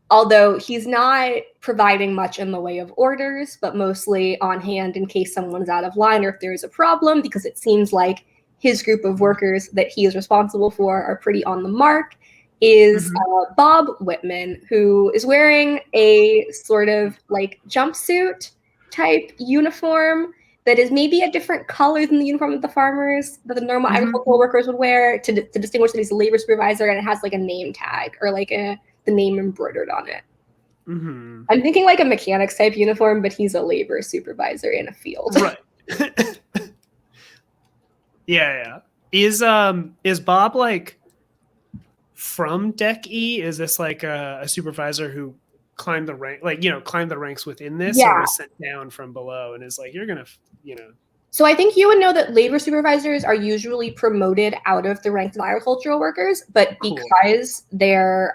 although he's not providing much in the way of orders, but mostly on hand in case someone's out of line or if there's a problem, because it seems like his group of workers that he is responsible for are pretty on the mark, is Bob Whitman, who is wearing a sort of like jumpsuit type uniform that is maybe a different color than the uniform that the farmers, that the normal agricultural workers would wear to distinguish that he's a labor supervisor, and it has like a name tag or like the name embroidered on it. I'm thinking like a mechanics type uniform, but he's a labor supervisor in a field. Right. Yeah. Is Bob like from Deck E? Is this like a supervisor who climbed the rank, like, climbed the ranks within this, or was sent down from below and is like, you're gonna, So I think you would know that labor supervisors are usually promoted out of the ranks of agricultural workers, but because they're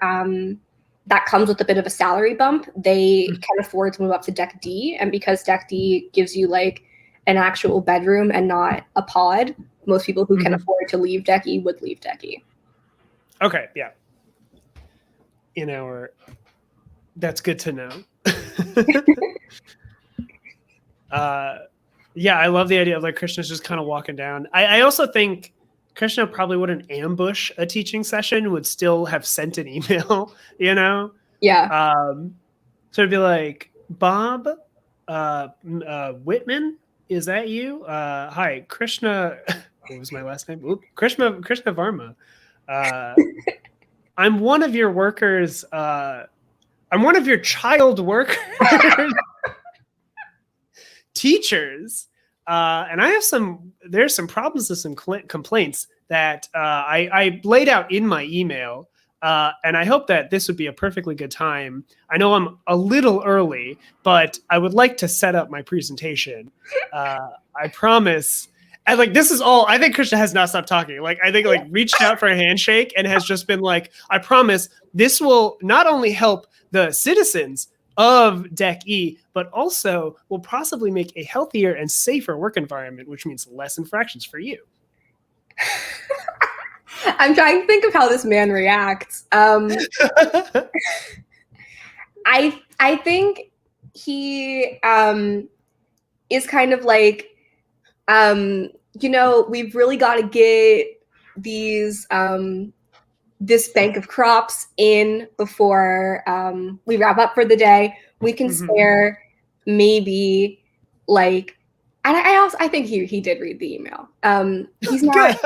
that comes with a bit of a salary bump, they can afford to move up to Deck D, and because Deck D gives you like an actual bedroom and not a pod, most people who can afford to leave Deck E would leave Deck E. Okay, yeah. That's good to know. Yeah, I love the idea of like Krishna's just kind of walking down. I also think Krishna probably wouldn't ambush a teaching session, would still have sent an email, Yeah. So it'd be like, Bob Whitman, is that you? Hi, Krishna. What was my last name? Oop, Krishna Varma. I'm one of your workers. I'm one of your child workers, teachers. And I have there's some problems with some complaints that I laid out in my email. And I hope that this would be a perfectly good time. I know I'm a little early, but I would like to set up my presentation. I promise. And like, this is all, I think Krishna has not stopped talking. Like, I think like reached out for a handshake and has just been like, I promise this will not only help the citizens of Deck E, but also will possibly make a healthier and safer work environment, which means less infractions for you. I'm trying to think of how this man reacts. I think he is kind of like, we've really got to get these this bank of crops in before we wrap up for the day. We can spare maybe like, and I think he did read the email. He's not,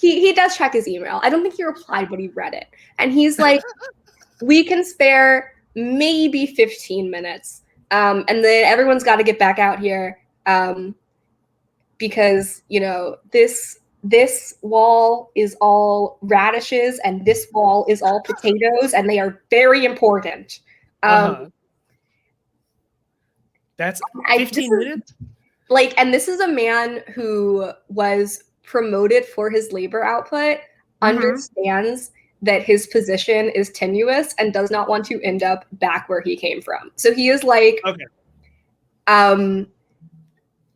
he does check his email. I don't think he replied, but he read it. And he's like, we can spare maybe 15 minutes. And then everyone's got to get back out here because, this wall is all radishes and this wall is all potatoes, and they are very important. That's 15 minutes? And this is a man who was promoted for his labor output, understands that his position is tenuous and does not want to end up back where he came from. So he is like,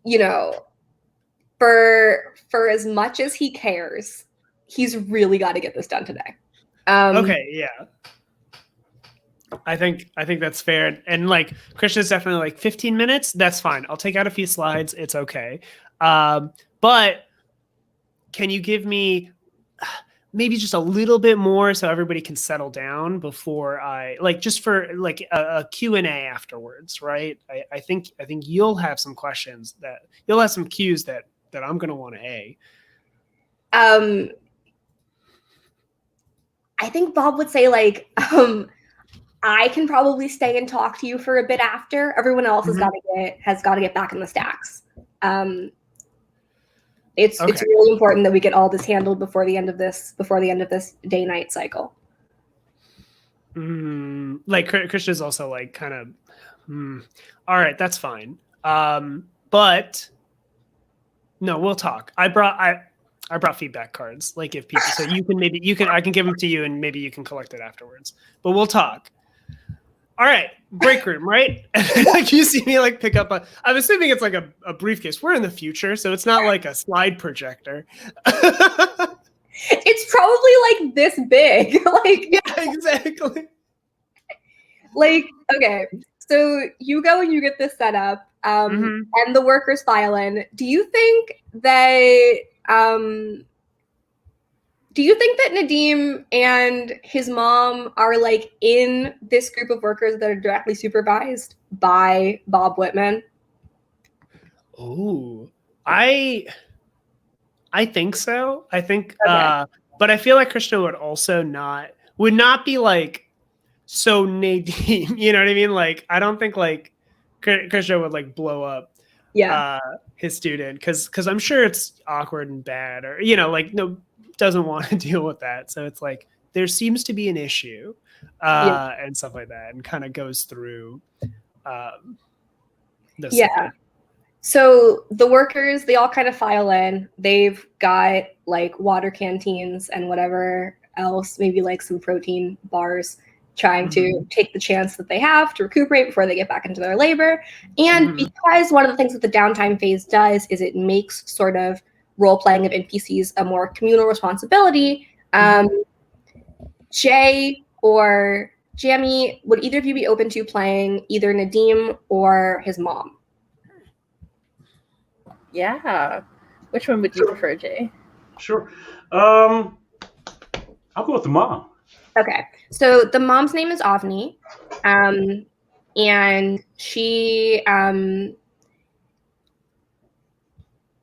you know, for as much as he cares, he's really got to get this done today. Okay, yeah. I think that's fair. And like Krishna's definitely like 15 minutes. That's fine. I'll take out a few slides. It's okay. But can you give me maybe just a little bit more so everybody can settle down before I like just for like a Q&A afterwards, right? I think you'll have some questions that you'll have some cues that I'm going to want to A. I think Bob would say like, I can probably stay and talk to you for a bit after. Everyone else has got to get back in the stacks. It's really important that we get all this handled before the end of this day night cycle. Like Krishna's also like kind of all right, that's fine. But no, we'll talk. I brought feedback cards. Like if people, so I can give them to you and maybe you can collect it afterwards. But we'll talk. All right, break room, right? Like you see me like pick up I'm assuming it's like a briefcase. We're in the future, so it's not like a slide projector. It's probably like this big. Like yeah, exactly. Like, okay, so you go and you get this set up, and the workers file in. Do you think that Nadim and his mom are like in this group of workers that are directly supervised by Bob Whitman? Oh, I think so. I think, but I feel like Krishna would not be like so Nadim. You know what I mean? Like, I don't think like Krishna would like blow up his student because I'm sure it's awkward and bad, or like no. Doesn't want to deal with that, so it's like there seems to be an issue and stuff like that, and kind of goes through this. So the workers, they all kind of file in. They've got like water canteens and whatever else, maybe like some protein bars, trying to take the chance that they have to recuperate before they get back into their labor. And because one of the things that the downtime phase does is it makes sort of role-playing of NPCs a more communal responsibility, Jay or Jamie, would either of you be open to playing either Nadim or his mom? Yeah. Which one would you prefer, Jay? Sure. I'll go with the mom. Okay. So the mom's name is Avni, and she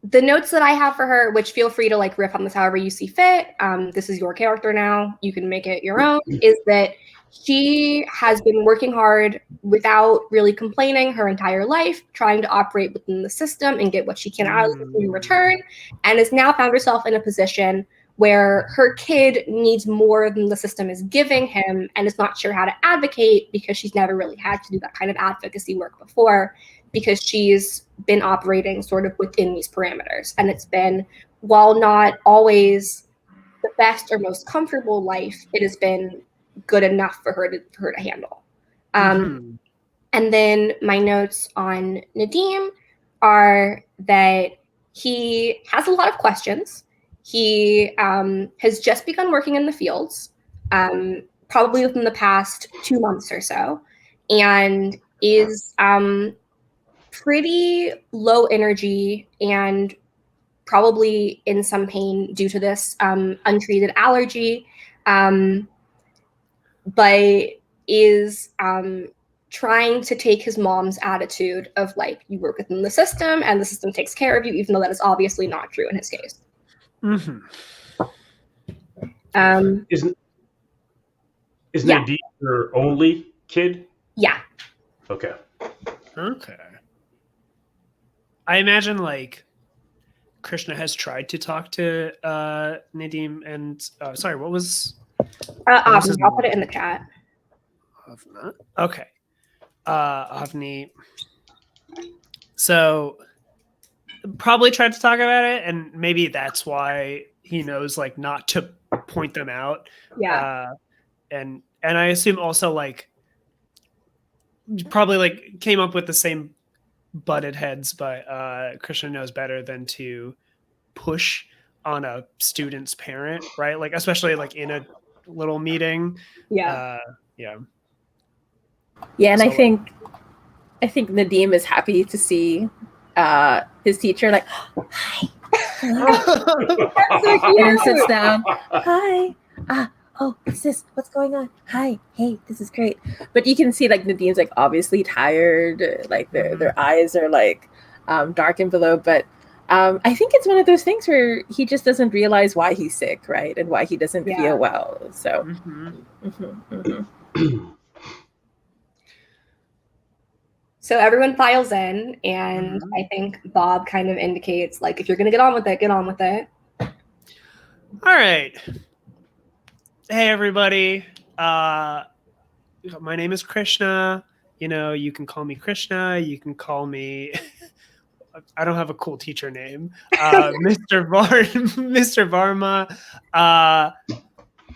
the notes that I have for her, which feel free to like riff on this however you see fit, this is your character now, you can make it your own, is that she has been working hard without really complaining her entire life, trying to operate within the system and get what she can out of the system in return, and has now found herself in a position where her kid needs more than the system is giving him and is not sure how to advocate because she's never really had to do that kind of advocacy work before, because she's been operating sort of within these parameters. And it's been, while not always the best or most comfortable life, it has been good enough for her to handle. And then my notes on Nadim are that he has a lot of questions. He has just begun working in the fields, probably within the past 2 months or so, and is pretty low energy and probably in some pain due to this untreated allergy, but is trying to take his mom's attitude of like, you work within the system and the system takes care of you, even though that is obviously not true in his case. Is Nadim your only kid? Yeah. Okay. I imagine like Krishna has tried to talk to Nadim and sorry, what was I'll put it in the chat. Okay. Avni. So probably tried to talk about it, and maybe that's why he knows like not to point them out. Yeah. And I assume also like probably like came up with the same butted heads, but Krishna knows better than to push on a student's parent, right? Like, especially like in a little meeting. Yeah. Yeah. And So, I think Nadim is happy to see his teacher like, hi. That's so And cute. sits down. Hi. Oh, what's this? What's going on? Hi. Hey, this is great. But you can see like Nadim's like obviously tired. Like their eyes are like darkened below. But I think it's one of those things where he just doesn't realize why he's sick, right? And why he doesn't feel well. So. So everyone files in, and I think Bob kind of indicates, like, if you're going to get on with it, get on with it. All right. Hey, everybody. My name is Krishna. You can call me Krishna. You can call me... I don't have a cool teacher name. Mr. Varma.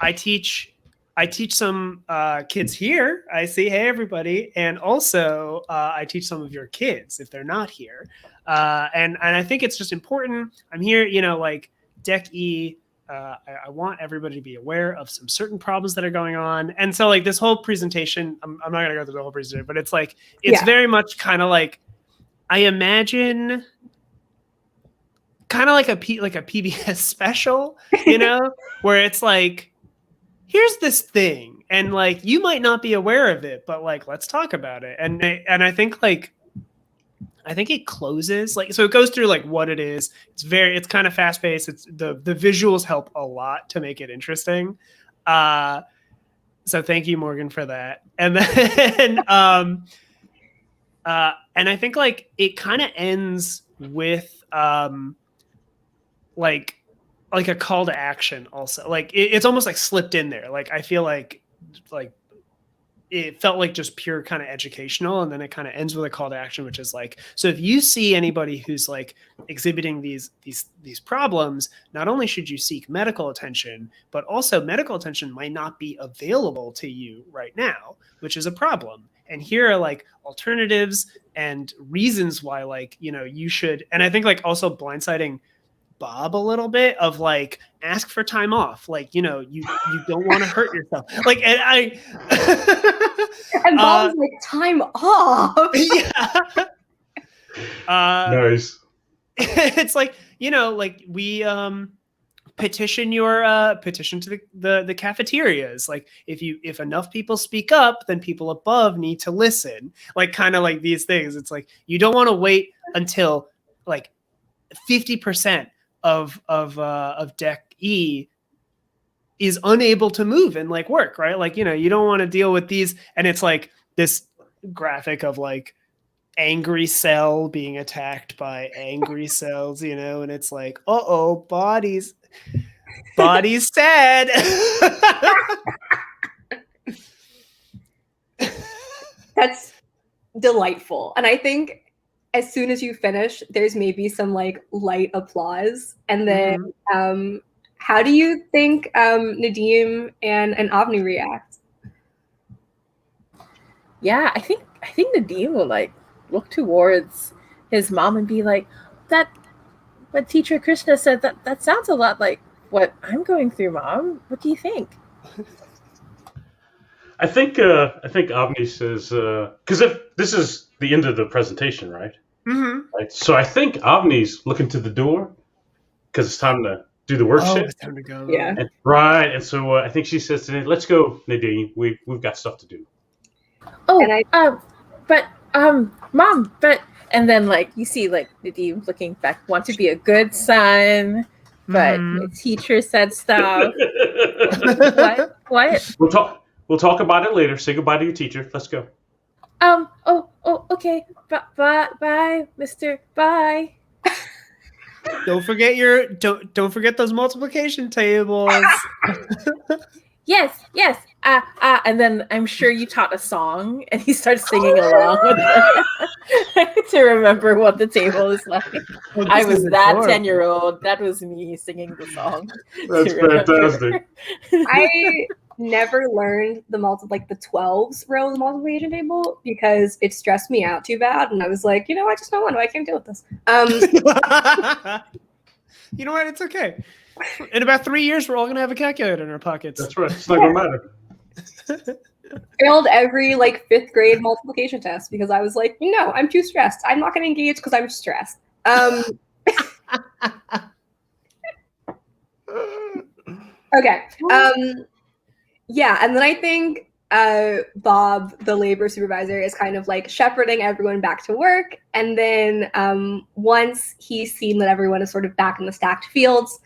I teach some kids here. I see, hey, everybody. And also, I teach some of your kids if they're not here. And I think it's just important. I'm here, like Deck E. I want everybody to be aware of some certain problems that are going on. And so, like, this whole presentation, I'm not going to go through the whole presentation, but it's like, it's very much kind of like, I imagine kind of like a PBS special, where it's like, here's this thing, and like you might not be aware of it, but like let's talk about it. And I think it closes like, so it goes through like what it is. It's kind of fast paced. It's the visuals help a lot to make it interesting. So thank you, Morgan, for that. And then and I think like it kind of ends with like a call to action also. Like it's almost like slipped in there. Like I feel like it felt like just pure kind of educational, and then it kind of ends with a call to action, which is like, so if you see anybody who's like exhibiting these problems, not only should you seek medical attention, but also medical attention might not be available to you right now, which is a problem. And here are like alternatives and reasons why, like, you should. And I think like also blindsiding Bob a little bit of like, ask for time off. Like, you don't want to hurt yourself. Like, and Bob's like, time off. Yeah. Nice. It's like, like we petition to the cafeterias. Like if enough people speak up, then people above need to listen. Like kind of like these things. It's like, you don't want to wait until like 50% of Deck E is unable to move and like work, right? Like, you don't want to deal with these. And it's like this graphic of like angry cell being attacked by angry cells, and it's like, body's sad. That's delightful. And I think as soon as you finish, there's maybe some like light applause. And then how do you think Nadim and Avni react? Yeah, I think Nadim will like look towards his mom and be like, that what teacher Krishna said, that sounds a lot like what I'm going through, Mom. What do you think? I think Avni says, because if this is the end of the presentation, right? Right. So I think Avni's looking to the door because it's time to do the worksheet. It's time to go. Yeah. Right. And so I think she says to Nadine, "Let's go, Nadine. We've got stuff to do." Oh, Mom, but and then like you see like Nadim looking back, want to be a good son, but the teacher said stuff. What? We'll talk about it later. Say goodbye to your teacher. Let's go. Okay. Bye, Mister. Bye. Don't forget don't forget those multiplication tables. Yes. And then I'm sure you taught a song, and he starts singing along with it to remember what the table is like. Well, I was that adorable. 10-year-old. That was me singing the song. That's fantastic. never learned the 12s row of the multiplication table because it stressed me out too bad, and I was like, I just don't want to. I can't deal with this. You know what? It's okay. In about 3 years, we're all gonna have a calculator in our pockets. That's right. It's not gonna matter. Failed every 5th grade multiplication test because I was like, no, I'm too stressed. I'm not going to engage because I'm stressed. Okay. Yeah, and then I think Bob, the labor supervisor, is kind of shepherding everyone back to work, and then once he's seen that everyone is sort of back in the stacked fields,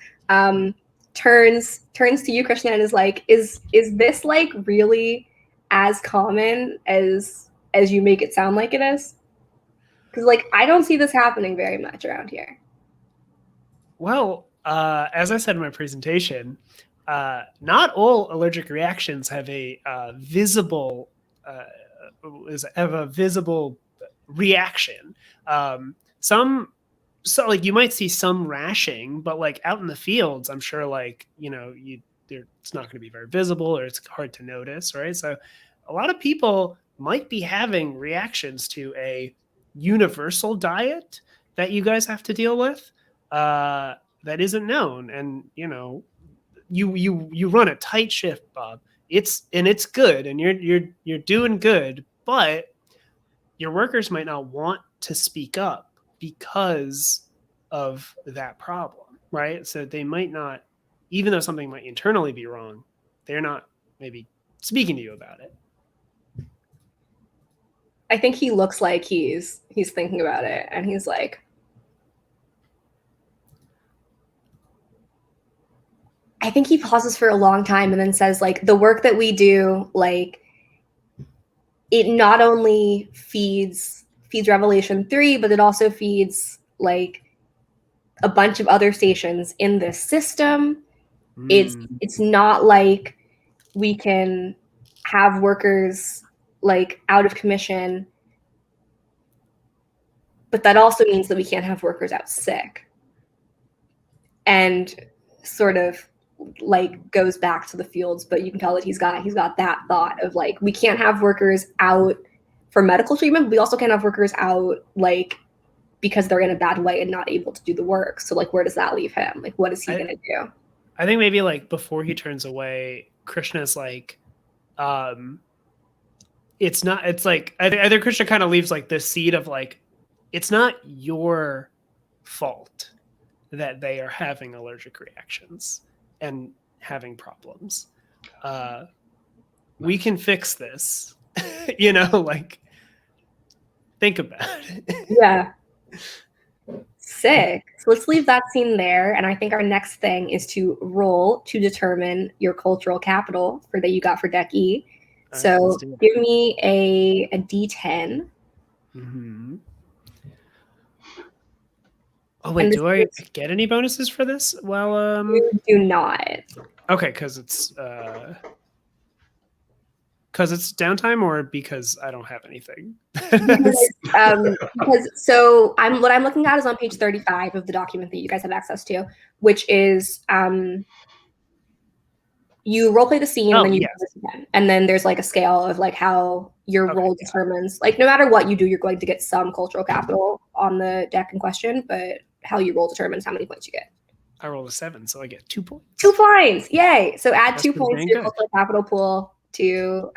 turns to you, Krishna, and is like, is this really as common as you make it sound like it is? Because I don't see this happening very much around here. Well, as I said in my presentation, not all allergic reactions have a visible reaction. You might see some rashing, but out in the fields, I'm sure it's not going to be very visible, or it's hard to notice, right? So a lot of people might be having reactions to a universal diet that you guys have to deal with that isn't known. And you run a tight shift, Bob. It's good, and you're doing good, but your workers might not want to speak up because of that problem, right? So they might not, even though something might internally be wrong, they're not maybe speaking to you about it. I think he looks like he's thinking about it, and he's like, I think he pauses for a long time and then says, the work that we do, it not only feeds Revelation 3, but it also feeds a bunch of other stations in this system. It's not like we can have workers out of commission, but that also means that we can't have workers out sick. And sort of goes back to the fields, but you can tell that he's got that thought of we can't have workers out for medical treatment, but we also can't have workers out because they're in a bad way and not able to do the work. So where does that leave him? What is he gonna do? I think maybe before he turns away, Krishna's it's not, it's I think Krishna kind of leaves this seed of it's not your fault that they are having allergic reactions and having problems. We can fix this. Think about it. Yeah. Sick. So let's leave that scene there. And I think our next thing is to roll to determine your cultural capital that you got for deck E. So give me a D10. Mm-hmm. Oh wait, do I get any bonuses for this? Well, you do not. Okay, because it's downtime, or because I don't have anything. Because what I'm looking at is on page 35 of the document that you guys have access to, which is you role play the scene, and then you do this again. And then there's a scale of how your role determines, no matter what you do, you're going to get some cultural capital on the deck in question, but how you roll determines how many points you get. I rolled a 7, so I get 2 points. 2 points! Yay! So add 2 points to your cultural capital pool to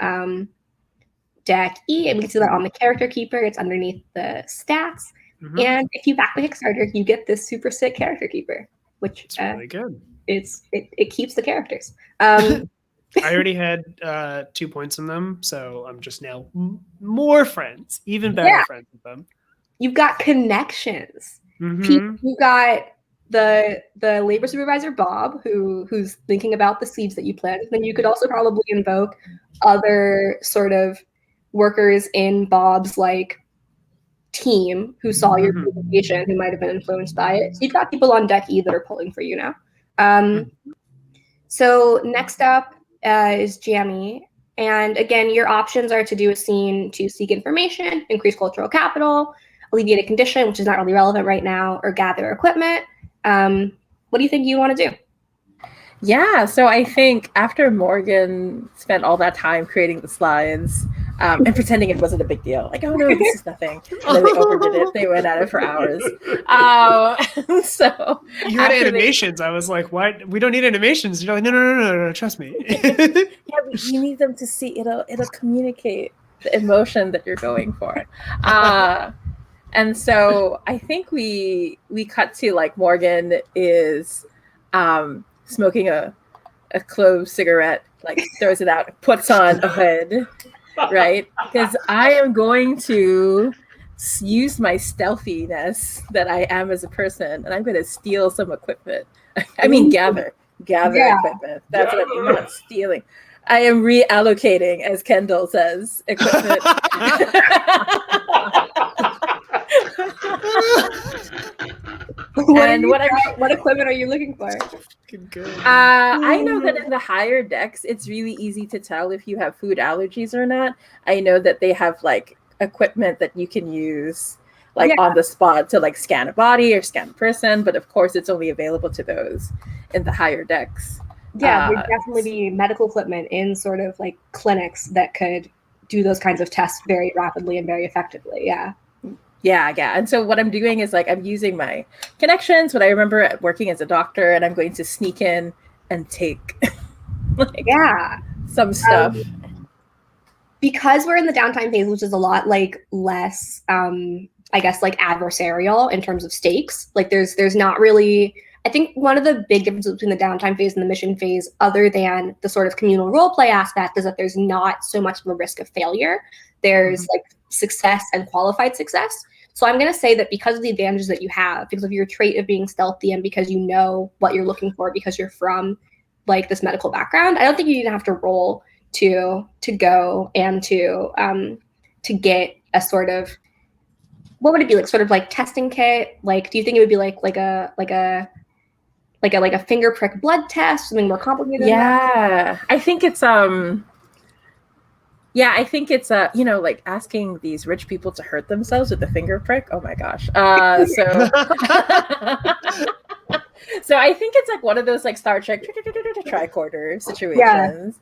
deck E, and we can see that on the character keeper. It's underneath the stats. Mm-hmm. And if you back the Kickstarter, you get this super sick character keeper, which it's really good. It keeps the characters. I already had 2 points in them, so I'm just now more friends, even better friends with them. You've got connections. Mm-hmm. You got the labor supervisor Bob, who's thinking about the seeds that you planted. Then you could also probably invoke other sort of workers in Bob's team who saw your presentation, who might have been influenced by it. So you've got people on deck E that are pulling for you now. So next up is Jamie. And again, your options are to do a scene to seek information, increase cultural capital, alleviate a condition, which is not really relevant right now, or gather equipment. What do you think you want to do? Yeah, so I think after Morgan spent all that time creating the slides and pretending it wasn't a big deal, like, oh no, this is nothing. And then they overdid it. They went at it for hours. So You had after animations. I was like, "Why? We don't need animations." You're like, no, trust me. yeah, but you need them to see it'll communicate the emotion that you're going for. And so I think we cut to like Morgan is smoking a clove cigarette, like throws it out, puts on a hood, right? Because I am going to use my stealthiness that I am as a person, and I'm going to steal some equipment. I mean, gather equipment. That's what I'm not stealing. I am reallocating, as Kendall says, equipment. What equipment are you looking for? I know that in the higher decks, it's really easy to tell if you have food allergies or not. I know that they have like equipment that you can use like on the spot to like scan a body or scan a person, but of course it's only available to those in the higher decks. Yeah, there'd definitely be medical equipment in sort of like clinics that could do those kinds of tests very rapidly and very effectively. Yeah. And so what I'm doing is like I'm using my connections, what I remember working as a doctor, and I'm going to sneak in and take like some stuff. Because we're in the downtime phase, which is a lot like less I guess like adversarial in terms of stakes. Like there's not really, I think one of the big differences between the downtime phase and the mission phase, other than the sort of communal role play aspect, is that there's not so much of a risk of failure. There's like success and qualified success. So I'm going to say that because of the advantages that you have, because of your trait of being stealthy and because you know what you're looking for, because you're from like this medical background, I don't think you even have to roll to go and to get a sort of, what would it be like, sort of like testing kit? Like, do you think it would be like a finger prick blood test, something more complicated? I think it's I think it's you know, like asking these rich people to hurt themselves with a finger prick. Oh my gosh. So so I think it's like one of those like Star Trek tricorder situations.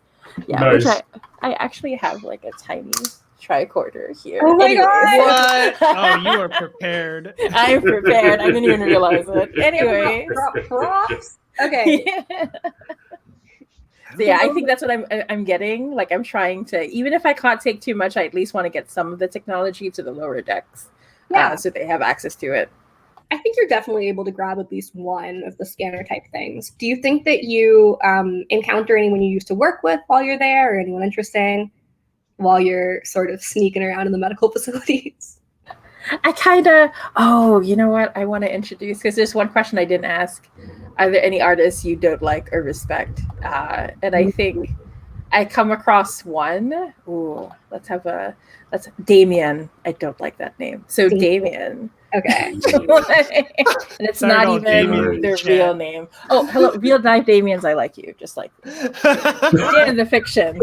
Yeah, nice. Which I actually have like a tiny tricorder here. Oh my god! Oh, you are prepared. I'm prepared. I didn't even realize it. Anyway. Okay. So yeah, I think that's what I'm getting. Like I'm trying to, even if I can't take too much, I at least want to get some of the technology to the lower decks, so they have access to it. I think you're definitely able to grab at least one of the scanner type things. Do you think that you encounter anyone you used to work with while you're there, or anyone interesting while you're sort of sneaking around in the medical facilities? I kind of, you know what? I want to introduce, because there's one question I didn't ask. Are there any artists you don't like or respect? And I think I come across one. Ooh, let's Damien. I don't like that name. So Damien. Okay. And it's not even their real name. Oh, hello, real life Damians. I like you, just like in the fiction.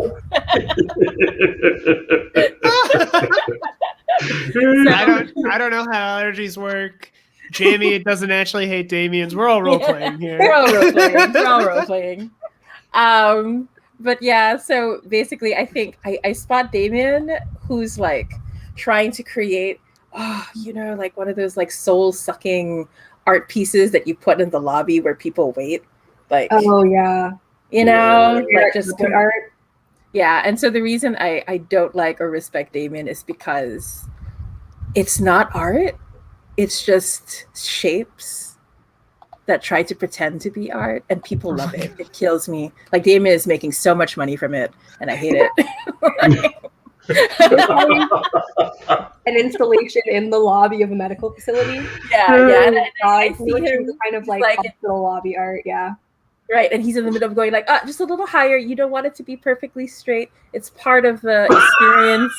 I don't know how allergies work. Jamie doesn't actually hate Damians. We're all role playing here. We're all role playing. But yeah, so basically, I think I spot Damien, who's like trying to create, like one of those like soul sucking art pieces that you put in the lobby where people wait. Like, like just art. Yeah, and so the reason I don't like or respect Damien is because it's not art. It's just shapes that try to pretend to be art, and people love it. It kills me. Like Damien is making so much money from it, and I hate it. An installation in the lobby of a medical facility. Yeah. And I see him kind of like hospital lobby art. Yeah. Right, and he's in the middle of going like, just a little higher. You don't want it to be perfectly straight. It's part of the experience.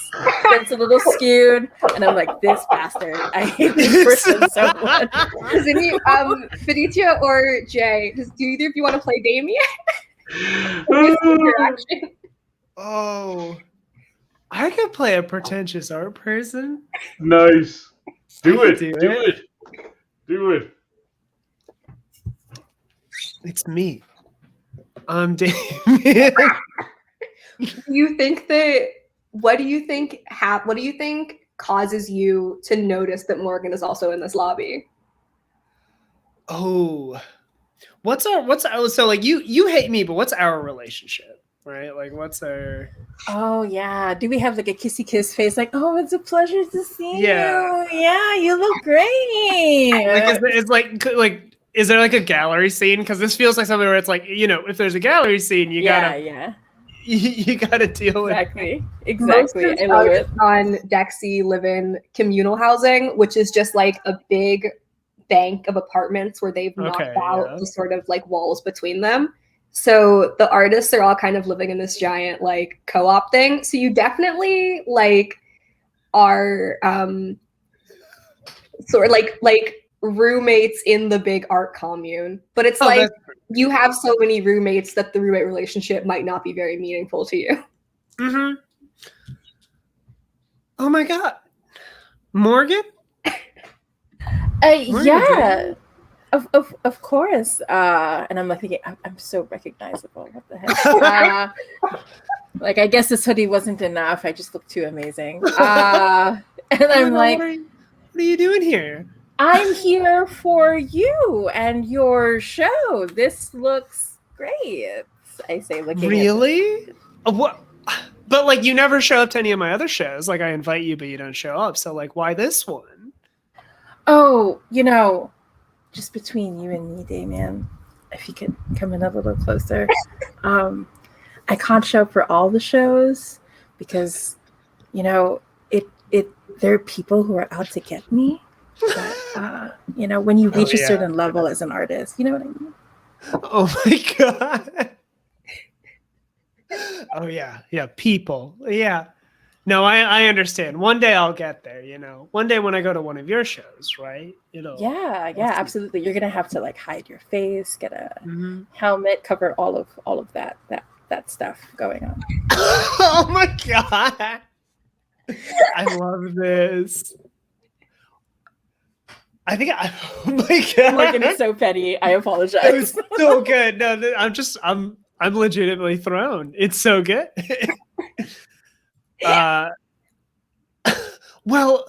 It's a little skewed. And I'm like, this bastard. I hate this person so much. Does any, Felicia or Jay, do either of you want to play Damien? Oh, I could play a pretentious art person. Nice. Do it. It's me. I'm Damien. What do you think causes you to notice that Morgan is also in this lobby? Oh, so like you hate me, but what's our relationship, right? Like what's our? Oh yeah. Do we have like a kissy kiss face? Like, oh, it's a pleasure to see Yeah. you. Yeah, you look great. Like is there like a gallery scene? Because this feels like something where it's like, you know, if there's a gallery scene, you gotta deal with Exactly. Most I love of it. on Dexy live in communal housing, which is just like a big bank of apartments where they've knocked out the sort of like walls between them. So the artists are all kind of living in this giant like co-op thing. So you definitely like are sort of like roommates in the big art commune. But it's like you have so many roommates that the roommate relationship might not be very meaningful to you. Mm-hmm. Oh my God. Morgan? Yeah. Of course. And I'm like thinking, I'm so recognizable. What the heck? Like, I guess this hoodie wasn't enough. I just look too amazing. And I'm like, what are you doing here? I'm here for you and your show. This looks great. I say, looking really? What? But like, you never show up to any of my other shows. Like, I invite you, but you don't show up. So, like, why this one? Oh, you know, just between you and me, Damien, if you could come in a little closer. I can't show up for all the shows because, you know, there are people who are out to get me. But, you know, when you reach a certain level as an artist, you know what I mean? Oh my God. Oh yeah. Yeah. People. Yeah. No, I understand. One day I'll get there, you know. One day when I go to one of your shows, right? You know. Yeah, absolutely. You're gonna have to like hide your face, get a helmet, cover all of that stuff going on. Oh my God. I love this. Oh my God. Morgan is so petty. I apologize. It was so good. No, I'm legitimately thrown. It's so good. Well,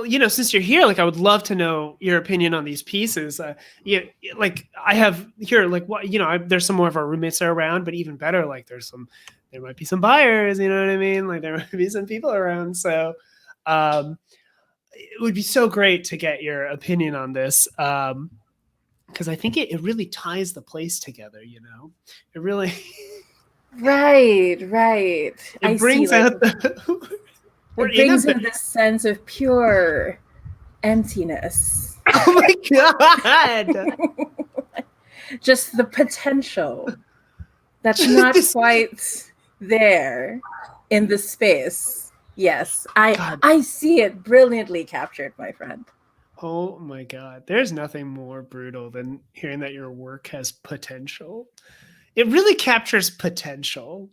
you know, since you're here, like, I would love to know your opinion on these pieces. Yeah, like I have here, like, what, you know, there's some more of our roommates are around, but even better, like, there might be some buyers. You know what I mean? Like, there might be some people around. So, it would be so great to get your opinion on this. Because I think it really ties the place together, you know? It really... Right. It brings out it brings in this sense of pure emptiness. Oh my God! Just the potential that's not quite there in the space. Yes, I see it brilliantly captured, my friend. Oh my God. There's nothing more brutal than hearing that your work has potential. It really captures potential.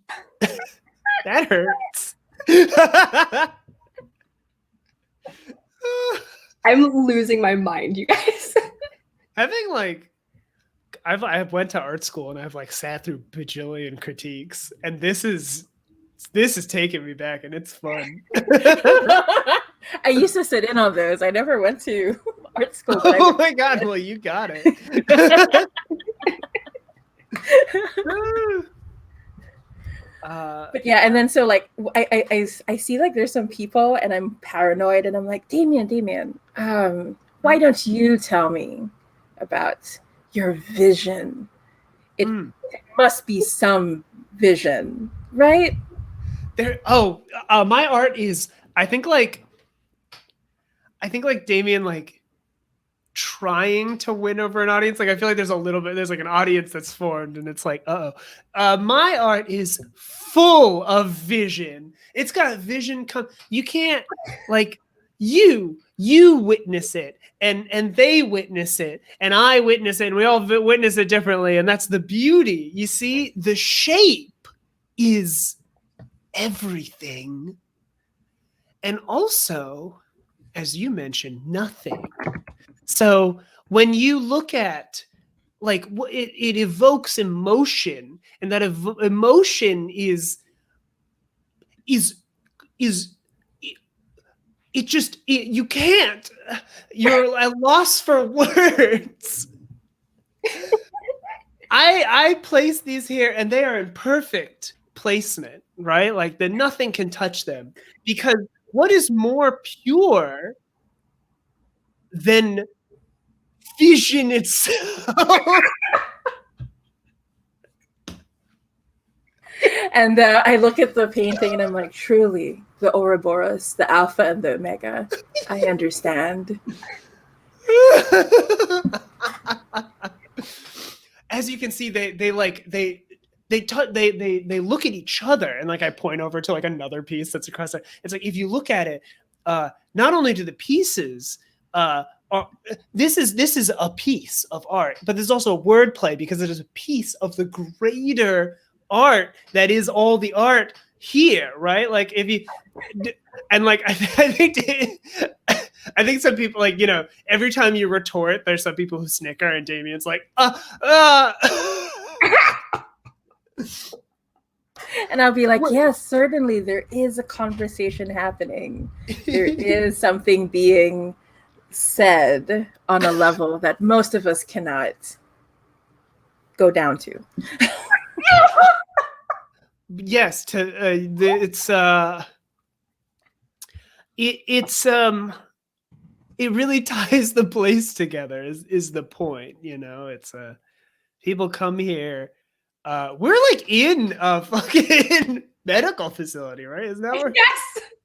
That hurts. I'm losing my mind, you guys. Having like, I went to art school and I've like sat through bajillion critiques, and this is taking me back, and it's fun. I used to sit in on those. I never went to art school. Oh my God! Well, you got it. But yeah, and then so like I see like there's some people, and I'm paranoid, and I'm like, Damien, why don't you tell me about your vision? It must be some vision, right? My art is, I think like Damien, like, trying to win over an audience. Like, I feel like there's like an audience that's formed, and it's like, my art is full of vision. It's got vision. You can't, like, you witness it, and they witness it, and I witness it, and we all witness it differently. And that's the beauty. You see, the shape is everything. And also, as you mentioned, nothing. So when you look at like it evokes emotion, and that emotion is you can't. You're at loss for words. I place these here, and they are in perfect placement, right? Like that nothing can touch them, because what is more pure than vision itself? And I look at the painting and I'm like, truly, the Ouroboros, the Alpha and the Omega. I understand. As you can see, they look at each other, and like I point over to like another piece that's across there. It's like, if you look at it, not only do the pieces this is a piece of art, but there's also a wordplay, because it is a piece of the greater art that is all the art here, right? Like if you and like I think some people, like, you know, every time you retort, there's some people who snicker, and Damien's like, And I'll be like, yes, certainly there is a conversation happening. There is something being said on a level that most of us cannot go down to. Yes, it really ties the place together is the point, you know. It's people come here, we're like in a fucking medical facility, right? Isn't that where? Yes,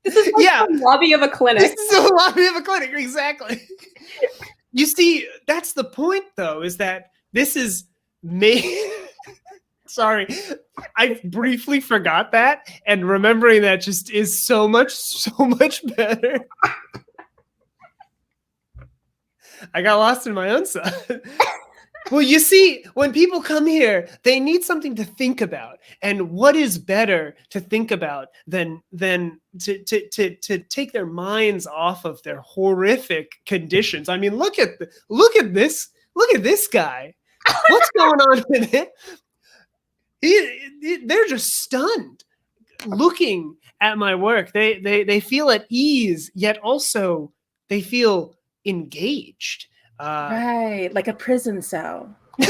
this is like the lobby of a clinic. This is the lobby of a clinic, exactly. You see, that's the point, though, is that this is made. Sorry, I briefly forgot that, and remembering that just is so much better. I got lost in my own side. Well, you see, when people come here, they need something to think about, and what is better to think about than to take their minds off of their horrific conditions? I mean, look at this guy. What's going on with it? They're just stunned looking at my work. They feel at ease, yet also they feel engaged. Right, like a prison cell. Not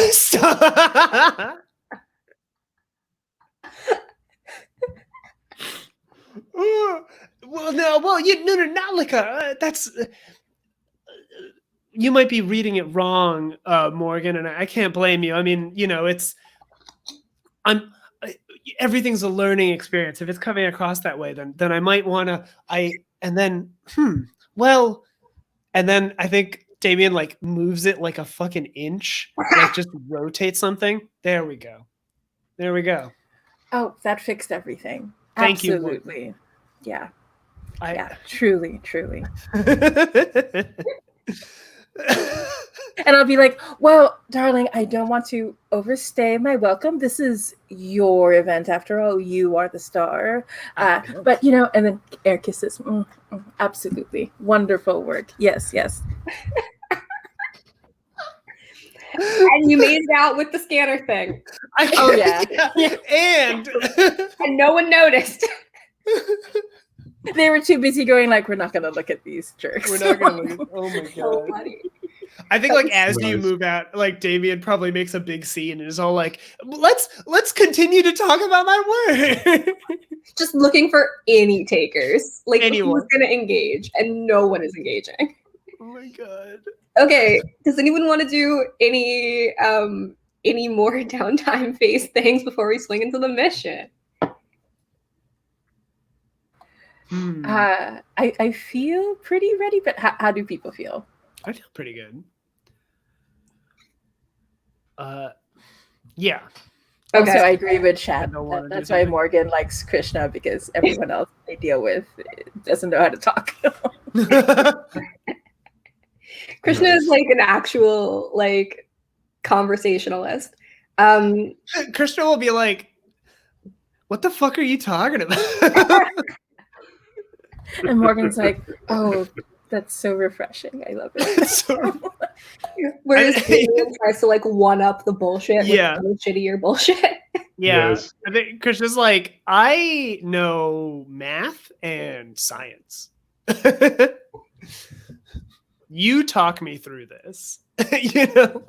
like a. That's. You might be reading it wrong, Morgan, and I can't blame you. I mean, you know, everything's a learning experience. If it's coming across that way, then I might want to. And then I think Damien like moves it like a fucking inch, like just rotate something. There we go. Oh, that fixed everything. Thank you. Absolutely. Yeah. Truly. And I'll be like, well, darling, I don't want to overstay my welcome. This is your event after all. You are the star. But, you know, and then air kisses. Absolutely. Wonderful work. Yes. And you made it out with the scanner thing. Oh, yeah. And no one noticed. They were too busy going like, we're not going to look at these jerks. We're not going to look at. Oh my god. So funny. I think like as you move out, like Damien probably makes a big scene and is all like, let's continue to talk about my work. Just looking for any takers. Like anyone who's gonna engage, and no one is engaging. Oh my god. Okay. Does anyone want to do any more downtime phase things before we swing into the mission? I feel pretty ready, but how do people feel? I feel pretty good. Yeah. Okay. Also, I agree with Chad. That's why something. Morgan likes Krishna, because everyone else they deal with doesn't know how to talk. Krishna is like an actual like conversationalist. Krishna will be like, what the fuck are you talking about? And Morgan's like, oh, that's so refreshing. I love it. Whereas Alien tries to like one up the bullshit Yeah. with shittier bullshit. Yeah, Yes. I think because it's like I know math and science. You talk me through this. You know.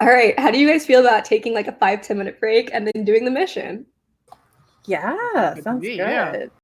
All right, how do you guys feel about taking like a 5-10 minute break and then doing the mission? Yeah, sounds Yeah. good.